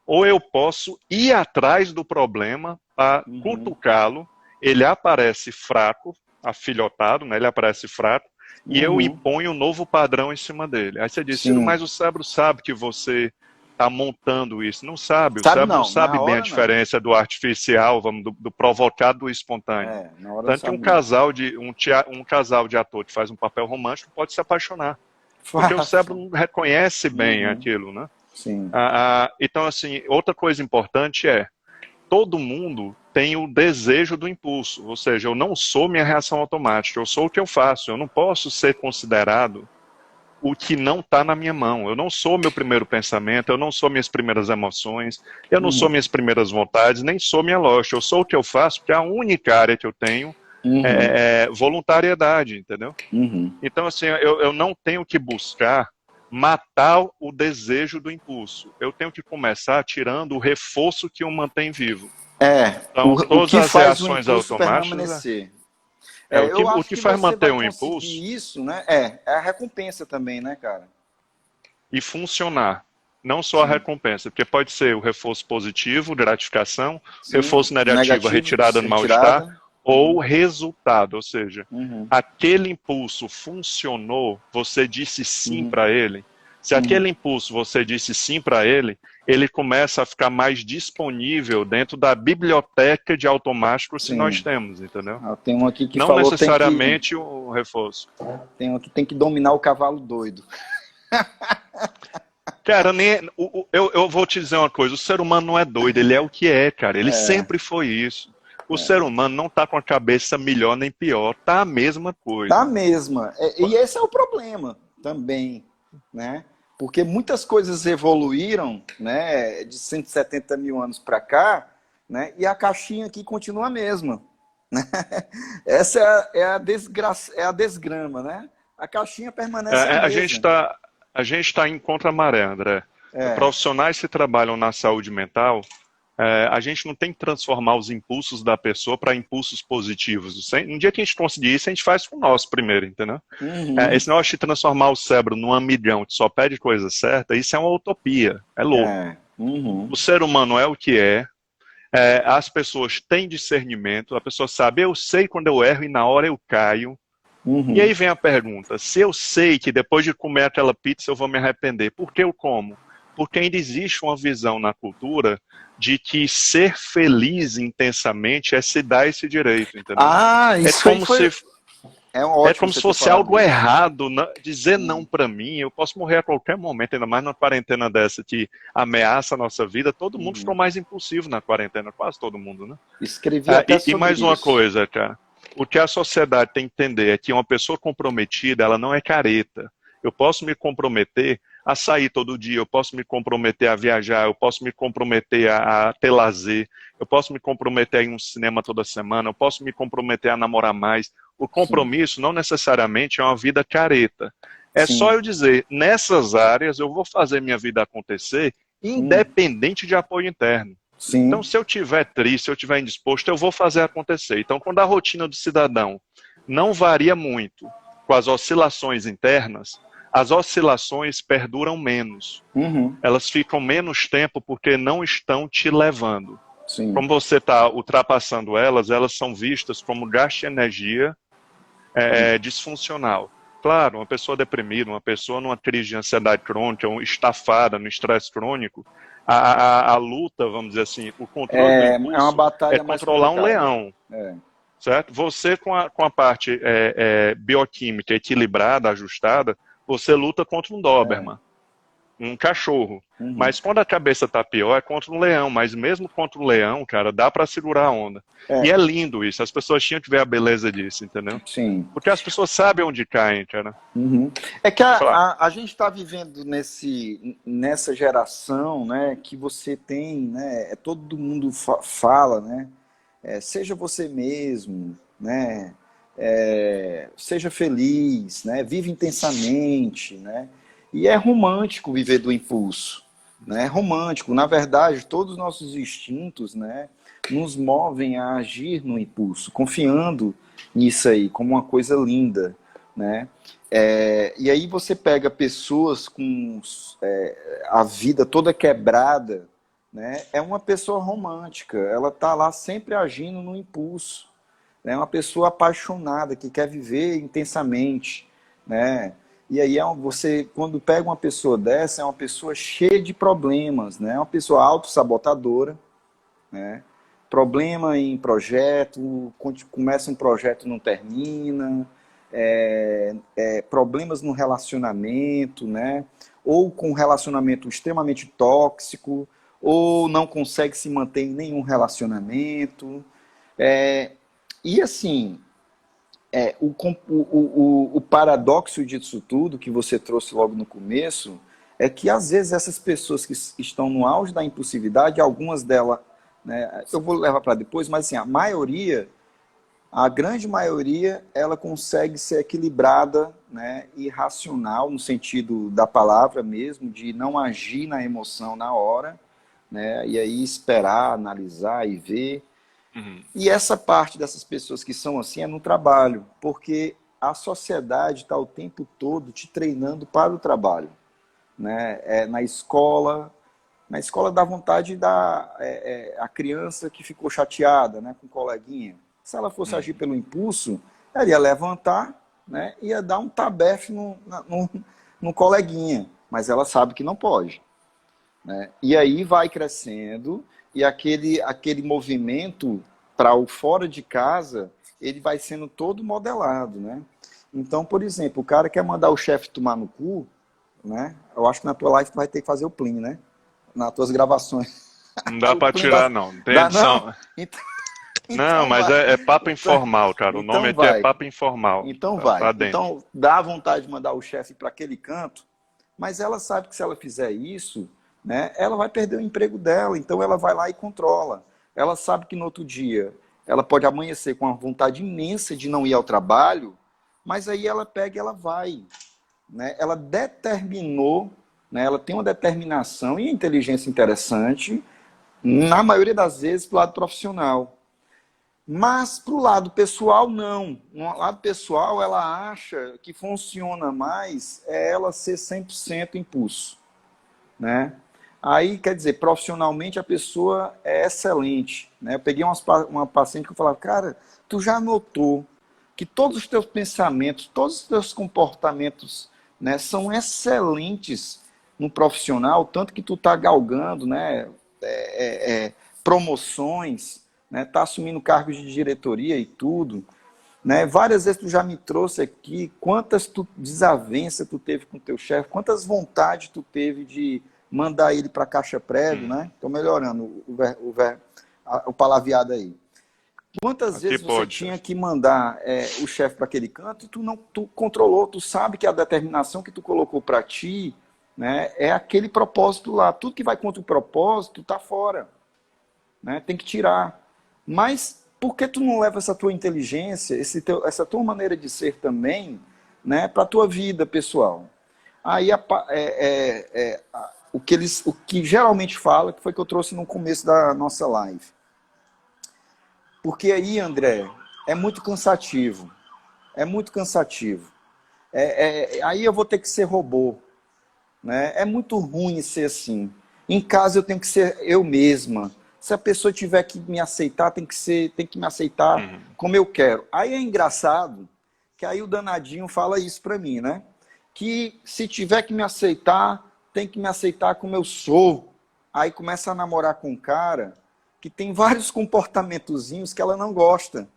Ou eu posso ir atrás do problema para cutucá-lo, ele aparece fraco, afilhotado, né? Ele aparece fraco, e eu imponho um novo padrão em cima dele. Aí você diz, Ciro, mas o cérebro sabe que você está montando isso. Não sabe, o cérebro não sabe bem a diferença do artificial, do provocado do espontâneo. Tanto que um casal de ator que faz um papel romântico pode se apaixonar. Porque o cérebro não reconhece bem aquilo, né? Sim. Então, assim, outra coisa importante é, todo mundo tem o desejo do impulso, ou seja, eu não sou minha reação automática, eu sou o que eu faço, eu não posso ser considerado o que não está na minha mão, eu não sou meu primeiro pensamento, eu não sou minhas primeiras emoções, eu não sou minhas primeiras vontades, nem sou minha lógica, eu sou o que eu faço, porque a única área que eu tenho é voluntariedade, entendeu? Então, assim, eu não tenho que buscar matar o desejo do impulso. Eu tenho que começar tirando o reforço que o mantém vivo. Então, o que faz o impulso permanecer. O que faz manter um impulso... Isso, né? É a recompensa também, né, cara? E funcionar. Não só a recompensa, porque pode ser o reforço positivo, gratificação, reforço negativo, a retirada do mal-estar, ou resultado, ou seja, aquele impulso funcionou, você disse sim para ele. Se aquele impulso você disse sim para ele, ele começa a ficar mais disponível dentro da biblioteca de automáticos que nós temos, entendeu? Tem um aqui que não falou necessariamente o reforço. Tem um aqui que tem que dominar o cavalo doido. Cara, eu vou te dizer uma coisa, o ser humano não é doido, ele é o que é, cara. Ele sempre foi isso. O ser humano não tá com a cabeça melhor nem pior, tá a mesma coisa. Tá a mesma. E esse é o problema também, né? Porque muitas coisas evoluíram, né, de 170 mil anos para cá, né, e a caixinha aqui continua a mesma. Né? Essa é a desgrama, né? A caixinha permanece a mesma. A gente está em contra-maré, André. Profissionais que trabalham na saúde mental, a gente não tem que transformar os impulsos da pessoa para impulsos positivos. Um dia que a gente conseguir isso, a gente faz com o nosso primeiro, entendeu? Esse negócio de transformar o cérebro num amigão que só pede coisa certa, isso é uma utopia, é louco. O ser humano é o que é, as pessoas têm discernimento, a pessoa sabe, eu sei quando eu erro e na hora eu caio. E aí vem a pergunta, se eu sei que depois de comer aquela pizza eu vou me arrepender, por que eu como? Porque ainda existe uma visão na cultura de que ser feliz intensamente é se dar esse direito, entendeu? Isso é como se fosse algo errado, dizer não para mim, eu posso morrer a qualquer momento, ainda mais numa quarentena dessa que ameaça a nossa vida, todo mundo ficou mais impulsivo na quarentena, quase todo mundo, né? Escrevi até sobre E mais uma isso. coisa, cara, o que a sociedade tem que entender é que uma pessoa comprometida, ela não é careta. Eu posso me comprometer a sair todo dia, eu posso me comprometer a viajar, eu posso me comprometer a ter lazer, eu posso me comprometer a ir a um cinema toda semana, eu posso me comprometer a namorar mais. O compromisso não necessariamente é uma vida careta. Só eu dizer, nessas áreas eu vou fazer minha vida acontecer, independente de apoio interno. Então, se eu estiver triste, se eu estiver indisposto, eu vou fazer acontecer. Então, quando a rotina do cidadão não varia muito com as oscilações internas, as oscilações perduram menos. Elas ficam menos tempo porque não estão te levando. Como você está ultrapassando elas, elas são vistas como gasto de energia disfuncional. Claro, uma pessoa deprimida, uma pessoa numa crise de ansiedade crônica, estafada, no estresse crônico, a luta, vamos dizer assim, o controle do É uma impulso é batalha mais controlar um complicada. leão, É. certo? Você com a parte bioquímica equilibrada, ajustada, você luta contra um É. Doberman, um cachorro. Uhum. Mas quando a cabeça tá pior, é contra um leão. Mas mesmo contra um leão, cara, dá para segurar a onda. E É, é lindo isso. As pessoas tinham que ver a beleza disso, entendeu? sim. Porque as pessoas sabem onde caem, cara. Uhum. É que Pode falar. a gente está vivendo nessa geração, né, que você tem, né, todo mundo fala, né, seja você mesmo, né, seja feliz, né, vive intensamente, né, e é romântico viver do impulso, né, é romântico. Na verdade, todos os nossos instintos, né, nos movem a agir no impulso, confiando nisso aí como uma coisa linda, né. E aí você pega pessoas com a vida toda quebrada, né? É uma pessoa romântica, ela está lá sempre agindo no impulso, né? É uma pessoa apaixonada que quer viver intensamente, né? E aí você, quando pega uma pessoa dessa, é uma pessoa cheia de problemas, né? É uma pessoa autossabotadora, né? Problema em projeto, começa um projeto e não termina, problemas no relacionamento, né? Ou com um relacionamento extremamente tóxico, ou não consegue se manter em nenhum relacionamento. E assim, o paradoxo disso tudo que você trouxe logo no começo é que às vezes essas pessoas que estão no auge da impulsividade, algumas delas, né, eu vou levar para depois, mas assim, a grande maioria, ela consegue ser equilibrada, né, e racional, no sentido da palavra mesmo, de não agir na emoção na hora, né, e aí esperar, analisar e ver. Uhum. E essa parte dessas pessoas que são assim é no trabalho, porque a sociedade está o tempo todo te treinando para o trabalho, né? Na escola dá vontade da a criança que ficou chateada, né, com o coleguinha. Se ela fosse agir Uhum. pelo impulso, ela ia levantar, né, ia dar um tabefe no coleguinha, mas ela sabe que não pode, né? E aí vai crescendo e aquele movimento para o fora de casa, ele vai sendo todo modelado, né? Então, por exemplo, o cara quer mandar o chefe tomar no cu, né? Eu acho que na tua live tu vai ter que fazer o plim, né? Nas tuas gravações. Não dá O pra plim das... tirar, não. Não tem Dá não? edição. Então, Não, então mas vai. é papo Então, informal, cara. O nome então aqui é vai. papo informal. Então Tá vai. pra dentro. Então dá vontade de mandar o chefe para aquele canto, mas ela sabe que se ela fizer isso, né, ela vai perder o emprego dela, então ela vai lá e controla. Ela sabe que no outro dia ela pode amanhecer com uma vontade imensa de não ir ao trabalho, mas aí ela pega e ela vai, né? Ela determinou, né, ela tem uma determinação e inteligência interessante, na maioria das vezes, para o lado profissional. Mas para o lado pessoal, não. No lado pessoal, ela acha que funciona mais ela ser 100% impulso, né? Aí, quer dizer, profissionalmente a pessoa é excelente, né? Eu peguei uma paciente que eu falava, cara, tu já notou que todos os teus pensamentos, todos os teus comportamentos, né, são excelentes no profissional, tanto que tu tá galgando, né, promoções, né, tá assumindo cargos de diretoria e tudo, né? Várias vezes tu já me trouxe aqui quantas desavenças tu teve com teu chefe, quantas vontades tu teve de mandar ele para a caixa prego, né? Estou melhorando o palavreado aí. Quantas Aqui vezes você pode, tinha chefe. que mandar o chefe para aquele canto e tu controlou, tu sabe que a determinação que tu colocou para ti, né, é aquele propósito lá. Tudo que vai contra o propósito tá fora, né? Tem que tirar. Mas por que tu não leva essa tua inteligência, essa tua maneira de ser também, né, para a tua vida pessoal? Aí o que geralmente fala, que foi que eu trouxe no começo da nossa live. Porque aí, André, é muito cansativo. É muito cansativo. Aí eu vou ter que ser robô, né? É muito ruim ser assim. Em casa eu tenho que ser eu mesma. Se a pessoa tiver que me aceitar, tem que me aceitar Uhum. como eu quero. Aí é engraçado que aí o danadinho fala isso para mim, né? Que se tiver que me aceitar, tem que me aceitar como eu sou. Aí começa a namorar com um cara que tem vários comportamentozinhos que ela não gosta.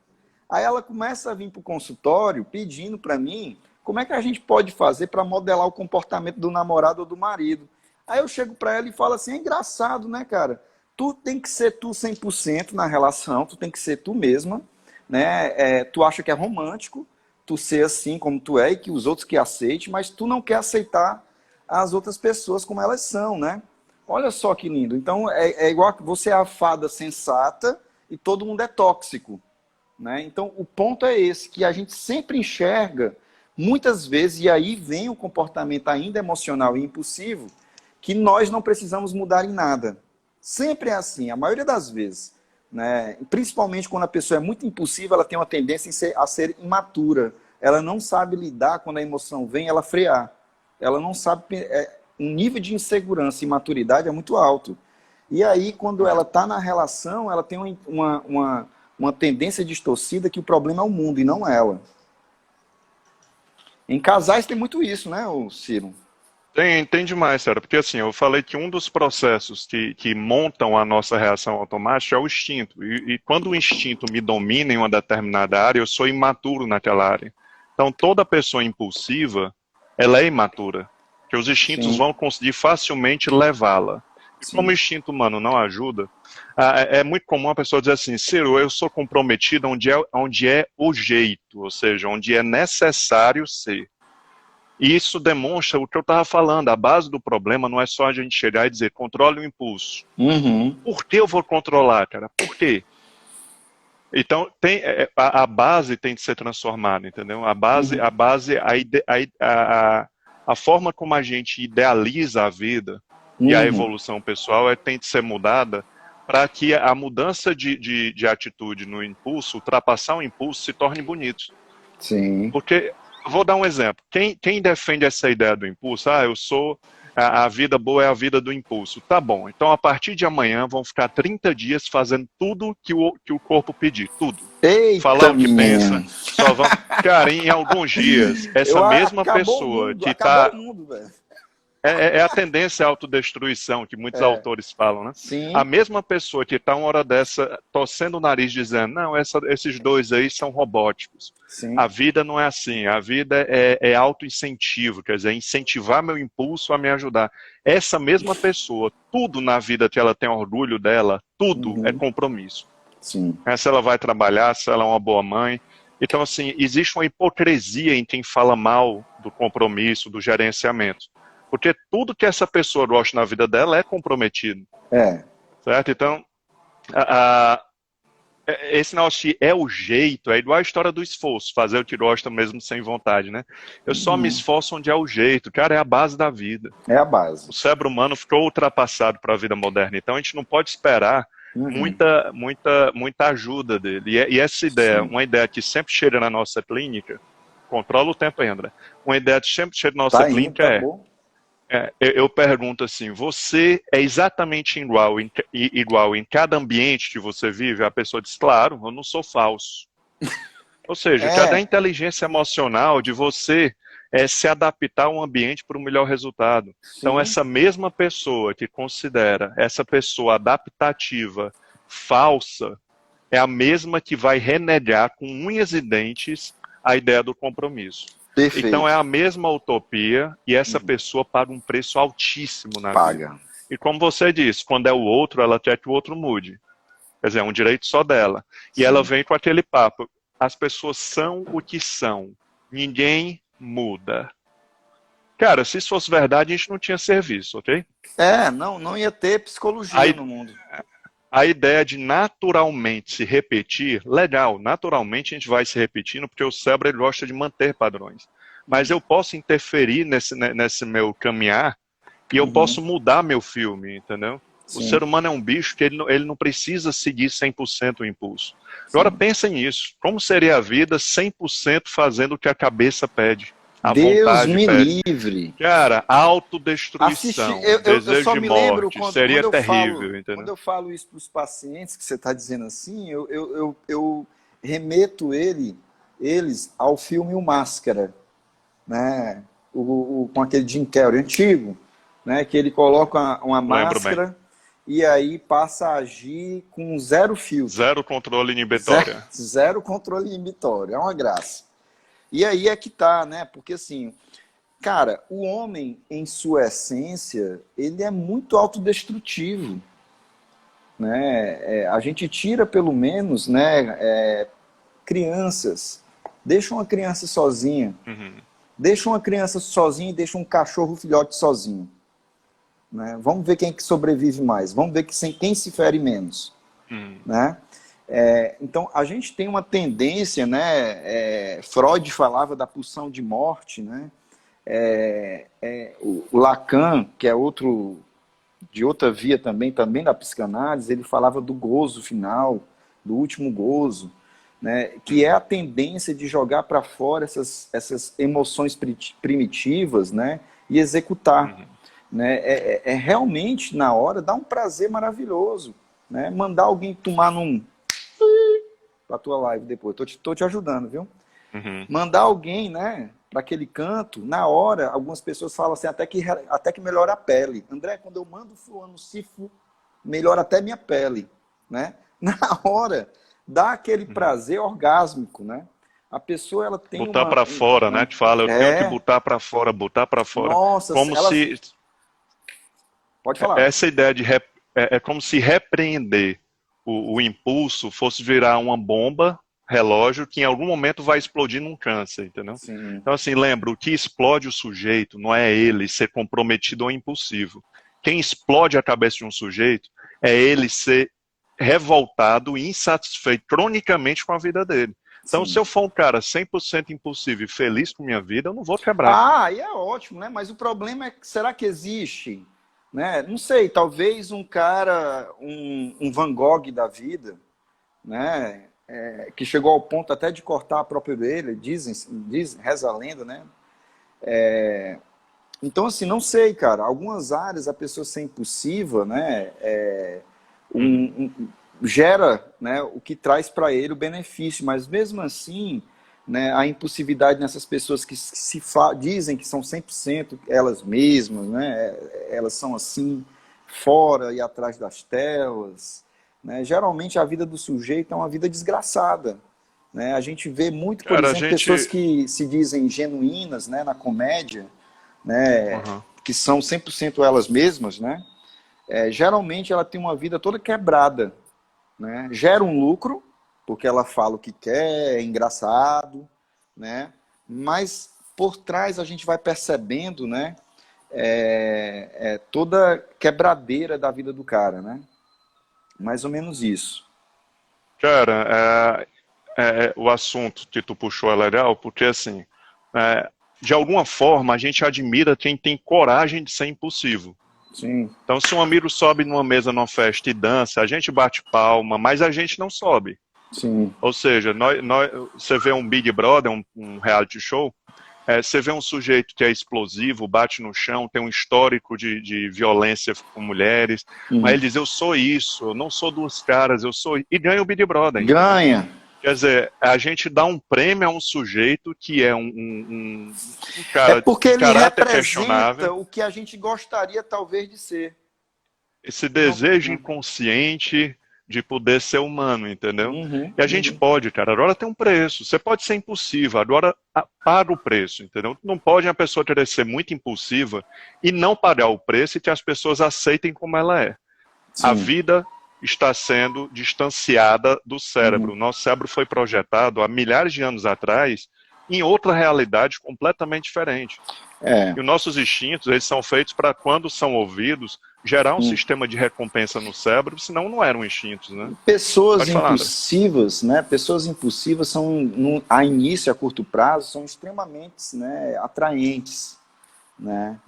Aí ela começa a vir para o consultório pedindo para mim como é que a gente pode fazer para modelar o comportamento do namorado ou do marido. Aí eu chego para ela e falo assim, é engraçado, né, cara? Tu tem que ser tu 100% na relação, tu tem que ser tu mesma, né? Tu acha que é romântico, tu ser assim como tu é e que os outros que aceitem, mas tu não quer aceitar as outras pessoas como elas são, né? Olha só que lindo. Então é igual que você é a fada sensata e todo mundo é tóxico, né? Então o ponto é esse, que a gente sempre enxerga, muitas vezes, e aí vem o comportamento ainda emocional e impulsivo, que nós não precisamos mudar em nada. Sempre é assim, a maioria das vezes, né? Principalmente quando a pessoa é muito impulsiva, ela tem uma tendência a ser imatura. Ela não sabe lidar quando a emoção vem, ela frear. Ela não sabe, o nível de insegurança e maturidade é muito alto. E aí, quando ela está na relação, ela tem uma tendência distorcida que o problema é o mundo e não ela. Em casais tem muito isso, né, Ciro? Tem demais, Sarah, porque assim, eu falei que um dos processos que montam a nossa reação automática é o instinto. E quando o instinto me domina em uma determinada área, eu sou imaturo naquela área. Então, toda pessoa impulsiva, ela é imatura, porque os instintos Sim, vão conseguir facilmente levá-la. E como o sim. instinto humano não ajuda, é muito comum a pessoa dizer assim, Ciro, eu sou comprometido onde é o jeito, ou seja, onde é necessário ser. E isso demonstra o que eu estava falando. A base do problema não é só a gente chegar e dizer, controle o impulso. Uhum. Por que eu vou controlar, cara? Por quê? Então, a base tem que ser transformada, entendeu? Uhum. A forma como a gente idealiza a vida e a Uhum. evolução pessoal tem que ser mudada para que a mudança de atitude no impulso, ultrapassar o impulso, se torne bonito. Sim. Porque, vou dar um exemplo. Quem defende essa ideia do impulso, eu sou. A vida boa é a vida do impulso. Tá bom. Então, a partir de amanhã, vão ficar 30 dias fazendo tudo que o corpo pedir. Tudo. Falar Eita, o que pensa, menino. só vão. Cara, em alguns dias, essa mesma pessoa que Acabou está o mundo, velho. é a tendência à autodestruição que muitos É, autores falam, né? A sim, mesma pessoa que está uma hora dessa torcendo o nariz dizendo, não, esses dois aí são robóticos. A sim. vida não é assim, a vida é auto-incentivo, quer dizer, incentivar meu impulso a me ajudar. Essa mesma pessoa, tudo na vida que ela tem orgulho dela, tudo é Uhum, compromisso. sim. Se ela vai trabalhar, se ela é uma boa mãe. Então, assim, existe uma hipocrisia em quem fala mal do compromisso, do gerenciamento. Porque tudo que essa pessoa gosta na vida dela é comprometido, É. certo? Então, a, a, esse negócio de é o jeito, é igual a história do esforço, fazer o que gosta mesmo sem vontade, né? Eu só me Uhum. esforço onde é o jeito, cara, é a base da vida. É a base. O cérebro humano ficou ultrapassado para a vida moderna, então a gente não pode esperar Uhum. muita ajuda dele. E essa ideia, Sim. uma ideia que sempre chega na nossa clínica, controla o tempo aí, André. Uma ideia que sempre chega na nossa Tá indo, clínica tá bom? eu pergunto assim, você é exatamente igual em cada ambiente que você vive? A pessoa diz, claro, eu não sou falso. Ou seja, já dá É. inteligência emocional de você se adaptar a um ambiente para um melhor resultado. Então, Sim. essa mesma pessoa que considera essa pessoa adaptativa falsa é a mesma que vai renegar com unhas e dentes a ideia do compromisso. Então, é Perfeito. a mesma utopia e essa Uhum. pessoa paga um preço altíssimo na vida. Paga. E como você disse, quando é o outro, ela quer que o outro mude. Quer dizer, é um direito só dela. E ela Sim. vem com aquele papo: as pessoas são o que são. Ninguém muda. Cara, se isso fosse verdade, a gente não tinha serviço, ok? Não ia ter A, psicologia no mundo. a ideia de naturalmente se repetir, legal, naturalmente a gente vai se repetindo porque o cérebro ele gosta de manter padrões. Mas eu posso interferir nesse meu caminhar e eu Uhum. posso mudar meu filme, entendeu? O Sim, ser humano é um bicho que ele não precisa seguir 100% o impulso. Agora sim. pensa nisso. Como seria a vida 100% fazendo o que a cabeça pede, a Deus vontade me pede? livre. Cara, Assistir, autodestruição, eu desejo só de me lembro morte, quando, seria terrível, quando entendeu? eu falo isso para os pacientes, que você está dizendo assim, eu remeto ele eles ao filme O Máscara, né? Com aquele Jim Carrey antigo, né? Que ele coloca uma Lembro bem. máscara e aí passa a agir com zero filtro. Zero controle Zero, inibitório. zero controle inibitório. É uma graça. E aí é que tá, né? Porque assim, cara, o homem, em sua essência, ele é muito autodestrutivo, né? A gente tira, pelo menos, né, crianças. Deixa uma criança sozinha. Uhum. Deixa uma criança sozinha e deixa um cachorro filhote sozinho. Né? Vamos ver quem que sobrevive mais. Vamos ver quem se fere menos. Né? Então, a gente tem uma tendência, né? Freud falava da pulsão de morte, né? O Lacan, que é outro de outra via também da psicanálise, ele falava do gozo final, do último gozo, né? Que é a tendência de jogar para fora essas emoções primitivas, né? E executar. Né? Realmente, na hora, dá um prazer maravilhoso. Né? Mandar alguém tomar para tua live depois. Tô te ajudando, viu? Uhum. Mandar alguém, né, para aquele canto, na hora, algumas pessoas falam assim, até que melhora a pele. André, quando eu mando fulano cifo, melhora até minha pele. Né? Na hora, dá aquele prazer orgásmico, né? A pessoa, ela tem botar para fora, né? Te fala, eu tenho que botar para fora. Nossa, como se... Pode falar. Essa ideia de... É como se repreender o impulso fosse virar uma bomba relógio que em algum momento vai explodir num câncer, entendeu? Sim. Então, assim, lembra, o que explode o sujeito não é ele ser comprometido ou impulsivo. Quem explode a cabeça de um sujeito é ele ser revoltado e insatisfeito cronicamente com a vida dele. Então, se eu for um cara 100% impulsivo e feliz com minha vida, eu não vou quebrar. Ah, e é ótimo, né? Mas o problema é que, será que existe? Né? Não sei, talvez um cara, um Van Gogh da vida, né? Que chegou ao ponto até de cortar a própria orelha, dizem, reza a lenda, né? Então, assim, não sei, cara. Algumas áreas a pessoa ser impulsiva, né? Gera, né, o que traz para ele o benefício, mas mesmo assim, né, a impulsividade nessas pessoas que dizem que são 100% elas mesmas, né, elas são assim, fora e atrás das telas, né, geralmente a vida do sujeito é uma vida desgraçada. Né, a gente vê muito, por exemplo, pessoas que se dizem genuínas, né, na comédia, né, que são 100% elas mesmas, né, geralmente ela tem uma vida toda quebrada. Né? Gera um lucro, porque ela fala o que quer, é engraçado, né? Mas por trás a gente vai percebendo, né, toda quebradeira da vida do cara, né? Mais ou menos isso. Cara, o assunto que tu puxou é legal, porque assim, de alguma forma a gente admira quem tem coragem de ser impulsivo. Sim. Então, se um amigo sobe numa mesa numa festa e dança, a gente bate palma, mas a gente não sobe. Sim. Ou seja, você vê um Big Brother, um reality show, você vê um sujeito que é explosivo, bate no chão, tem um histórico de violência com mulheres, mas ele diz, eu sou isso, eu não sou duas caras, eu sou... E ganha o Big Brother. Ganha. Entendeu? Quer dizer, a gente dá um prêmio a um sujeito que é um cara porque de ele caráter representa questionável. O que a gente gostaria talvez de ser. Esse desejo inconsciente de poder ser humano, entendeu? E a gente pode, cara, agora tem um preço. Você pode ser impulsivo, agora paga o preço, entendeu? Não pode a pessoa querer ser muito impulsiva e não pagar o preço e que as pessoas aceitem como ela é. Sim. A vida está sendo distanciada do cérebro. Nosso cérebro foi projetado há milhares de anos atrás em outra realidade completamente diferente. E os nossos instintos, eles são feitos para, quando são ouvidos, gerar um sistema de recompensa no cérebro, senão não eram instintos, né? Pessoas impulsivas, né? Pessoas impulsivas são, a início, a curto prazo, são extremamente, né, atraentes. Né?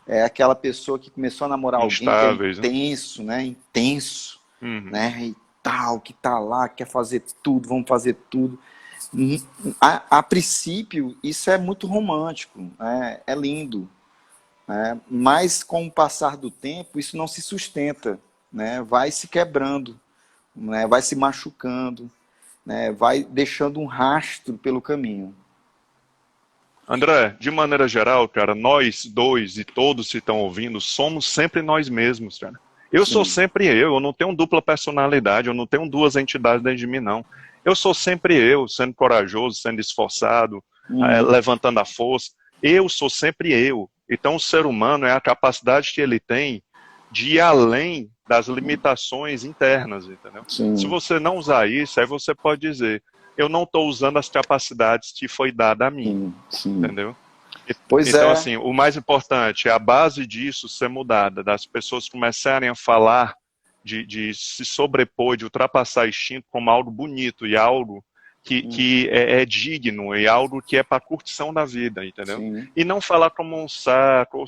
É aquela pessoa que começou a namorar instáveis, alguém que é intenso, né? Intenso, né? E tal, que tá lá, quer fazer tudo, vamos fazer tudo. A princípio, isso é muito romântico, né? É lindo, né? Mas com o passar do tempo, isso não se sustenta, né? Vai se quebrando, né? Vai se machucando. né, vai deixando um rastro pelo caminho. André, de maneira geral, cara, nós dois e todos que estão ouvindo, somos sempre nós mesmos, cara. Eu sou Sim. sempre eu não tenho dupla personalidade, eu não tenho duas entidades dentro de mim, não. Eu sou sempre eu, sendo corajoso, sendo esforçado, Uhum. levantando a força. Eu sou sempre eu. Então, o ser humano é a capacidade que ele tem de ir além das limitações internas, entendeu? Se Sim, você não usar isso, aí você pode dizer, eu não estou usando as capacidades que foi dada a mim, sim, sim. entendeu? Pois Então, é. assim, o mais importante é a base disso ser mudada, das pessoas começarem a falar de se sobrepor, de ultrapassar instinto como algo bonito e algo que é digno e algo que é para curtição da vida, entendeu? Sim, E não falar como um saco,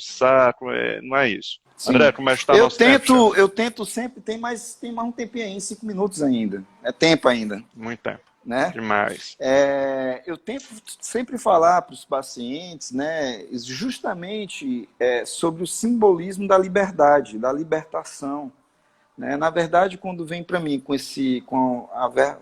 não é isso. sim. André, como é que está nosso tempo, chefe? Eu tento sempre, tem mais um tempinho aí, 5 minutos ainda. É tempo ainda, Muito tempo. né? Demais. Eu tento sempre falar para os pacientes, né, justamente sobre o simbolismo da liberdade, da libertação. Né? Na verdade, quando vem para mim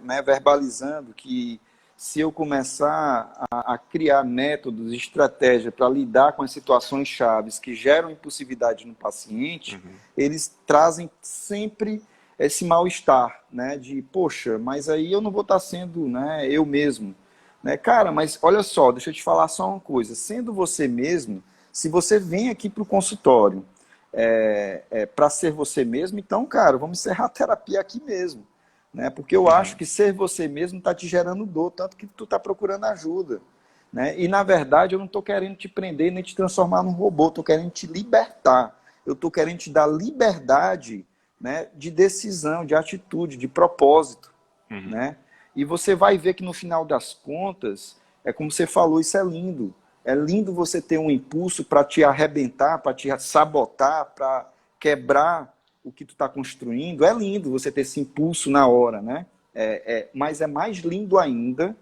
né, verbalizando que se eu começar a criar métodos, estratégias para lidar com as situações chaves que geram impulsividade no paciente, Uhum. eles trazem sempre esse mal-estar, né? De, poxa, mas aí eu não vou estar sendo, né, eu mesmo. Né? Cara, mas olha só, deixa eu te falar só uma coisa. Sendo você mesmo, se você vem aqui para o consultório para ser você mesmo, então, cara, vamos encerrar a terapia aqui mesmo. Né? Porque eu acho Uhum. que ser você mesmo está te gerando dor, tanto que tu está procurando ajuda. Né? E, na verdade, eu não estou querendo te prender nem te transformar num robô, estou querendo te libertar. Eu estou querendo te dar liberdade, né, de decisão, de atitude, de propósito. Uhum. Né? E você vai ver que no final das contas, é como você falou, isso é lindo. É lindo você ter um impulso para te arrebentar, para te sabotar, para quebrar o que tu está construindo. É lindo você ter esse impulso na hora, né? Mas é mais lindo ainda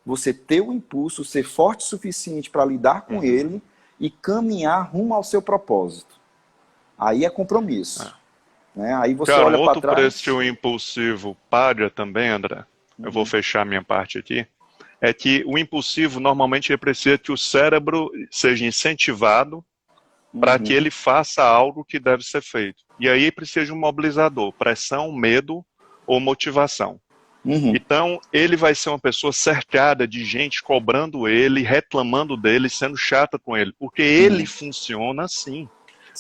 você ter o impulso, ser forte o suficiente para lidar com Uhum. ele e caminhar rumo ao seu propósito. Aí é compromisso. É. Né? Aí você Cara, um olha para outro preço que trás. o impulsivo paga também, André, eu vou Uhum, fechar minha parte aqui, é que o impulsivo normalmente ele precisa que o cérebro seja incentivado para que uhum, ele faça algo que deve ser feito. E aí precisa de um mobilizador, pressão, medo ou motivação. uhum, Então, ele vai ser uma pessoa cercada de gente cobrando ele, reclamando dele, sendo chata com ele, porque ele uhum. funciona assim.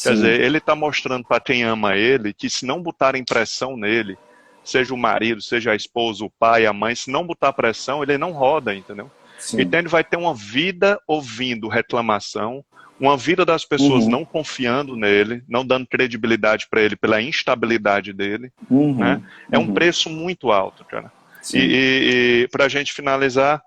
Quer Sim, dizer, ele está mostrando para quem ama ele que se não botarem pressão nele, seja o marido, seja a esposa, o pai, a mãe, se não botar pressão, ele não roda, entendeu? sim. Então ele vai ter uma vida ouvindo reclamação, uma vida das pessoas Uhum, não confiando nele, não dando credibilidade para ele pela instabilidade dele, né? uhum, É um uhum. preço muito alto, cara. Sim. E para a gente finalizar,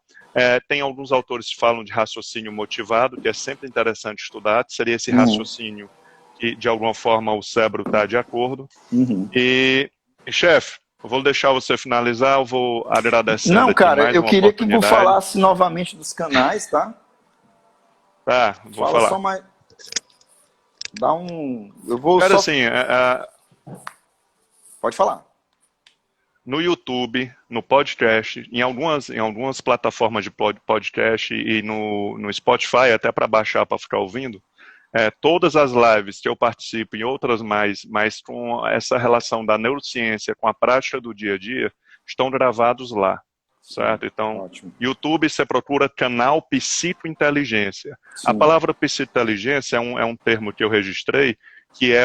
tem alguns autores que falam de raciocínio motivado, que é sempre interessante estudar, seria esse Uhum, raciocínio que de alguma forma o cérebro está de acordo. uhum. E chefe, eu vou deixar você finalizar, eu vou agradecendo Não, aqui cara, mais eu uma queria que tu oportunidade. falasse novamente dos canais, tá? Tá, vou Fala só falar. mais. Dá um. Eu vou Cara, só. assim, Pode falar. no YouTube, no podcast, em algumas plataformas de podcast e no Spotify, até para baixar para ficar ouvindo, todas as lives que eu participo e outras mais, mas com essa relação da neurociência com a prática do dia a dia, estão gravados lá, Sim, certo? Então, ótimo. YouTube você procura canal Psicointeligência. A Sim. palavra psicointeligência é um termo que eu registrei, que é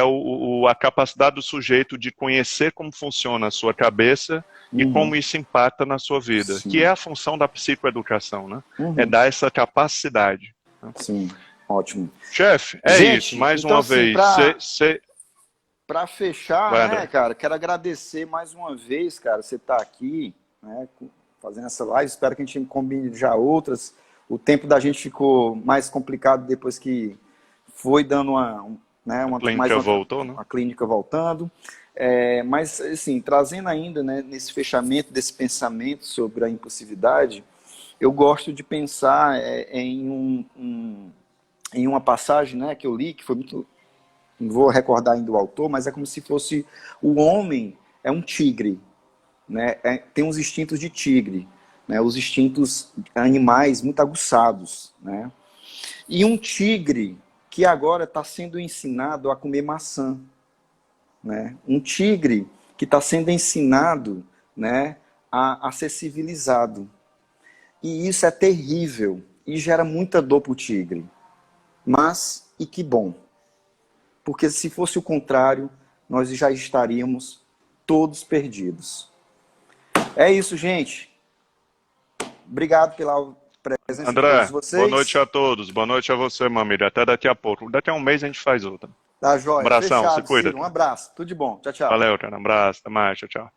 a capacidade do sujeito de conhecer como funciona a sua cabeça e Uhum, como isso impacta na sua vida, que é sim. a função da psicoeducação, né? É Uhum, dar essa capacidade. Né? sim. Ótimo. Chefe, é isso. Gente, Mais então uma assim, vez, para fechar, vai, né, André. cara, quero agradecer mais uma vez, cara, você tá aqui, né, fazendo essa live. Espero que a gente combine já outras. O tempo da gente ficou mais complicado depois que foi dando né, A clínica voltou, né? uma clínica voltando. Mas, assim, trazendo ainda, né, nesse fechamento desse pensamento sobre a impulsividade, eu gosto de pensar em uma passagem, né, que eu li, que foi muito. Não vou recordar ainda o autor, mas é como se fosse o homem é um tigre, né, tem os instintos de tigre, né, os instintos animais muito aguçados, né? E um tigre que agora está sendo ensinado a comer maçã, né? Um tigre que está sendo ensinado, né, a ser civilizado. E isso é terrível e gera muita dor para o tigre. Mas, e que bom. Porque se fosse o contrário, nós já estaríamos todos perdidos. É isso, gente. Obrigado pela presença de todos André, boa noite vocês. a todos. Boa noite a você, meu amigo. Até daqui a pouco. Daqui a um mês a gente faz outra. Tá, joia. Abração, se Fechado, cuida, Ciro. Um cara. abraço. Tudo de bom. Tchau, tchau. Valeu, cara. Um abraço. Até mais. Tchau, tchau.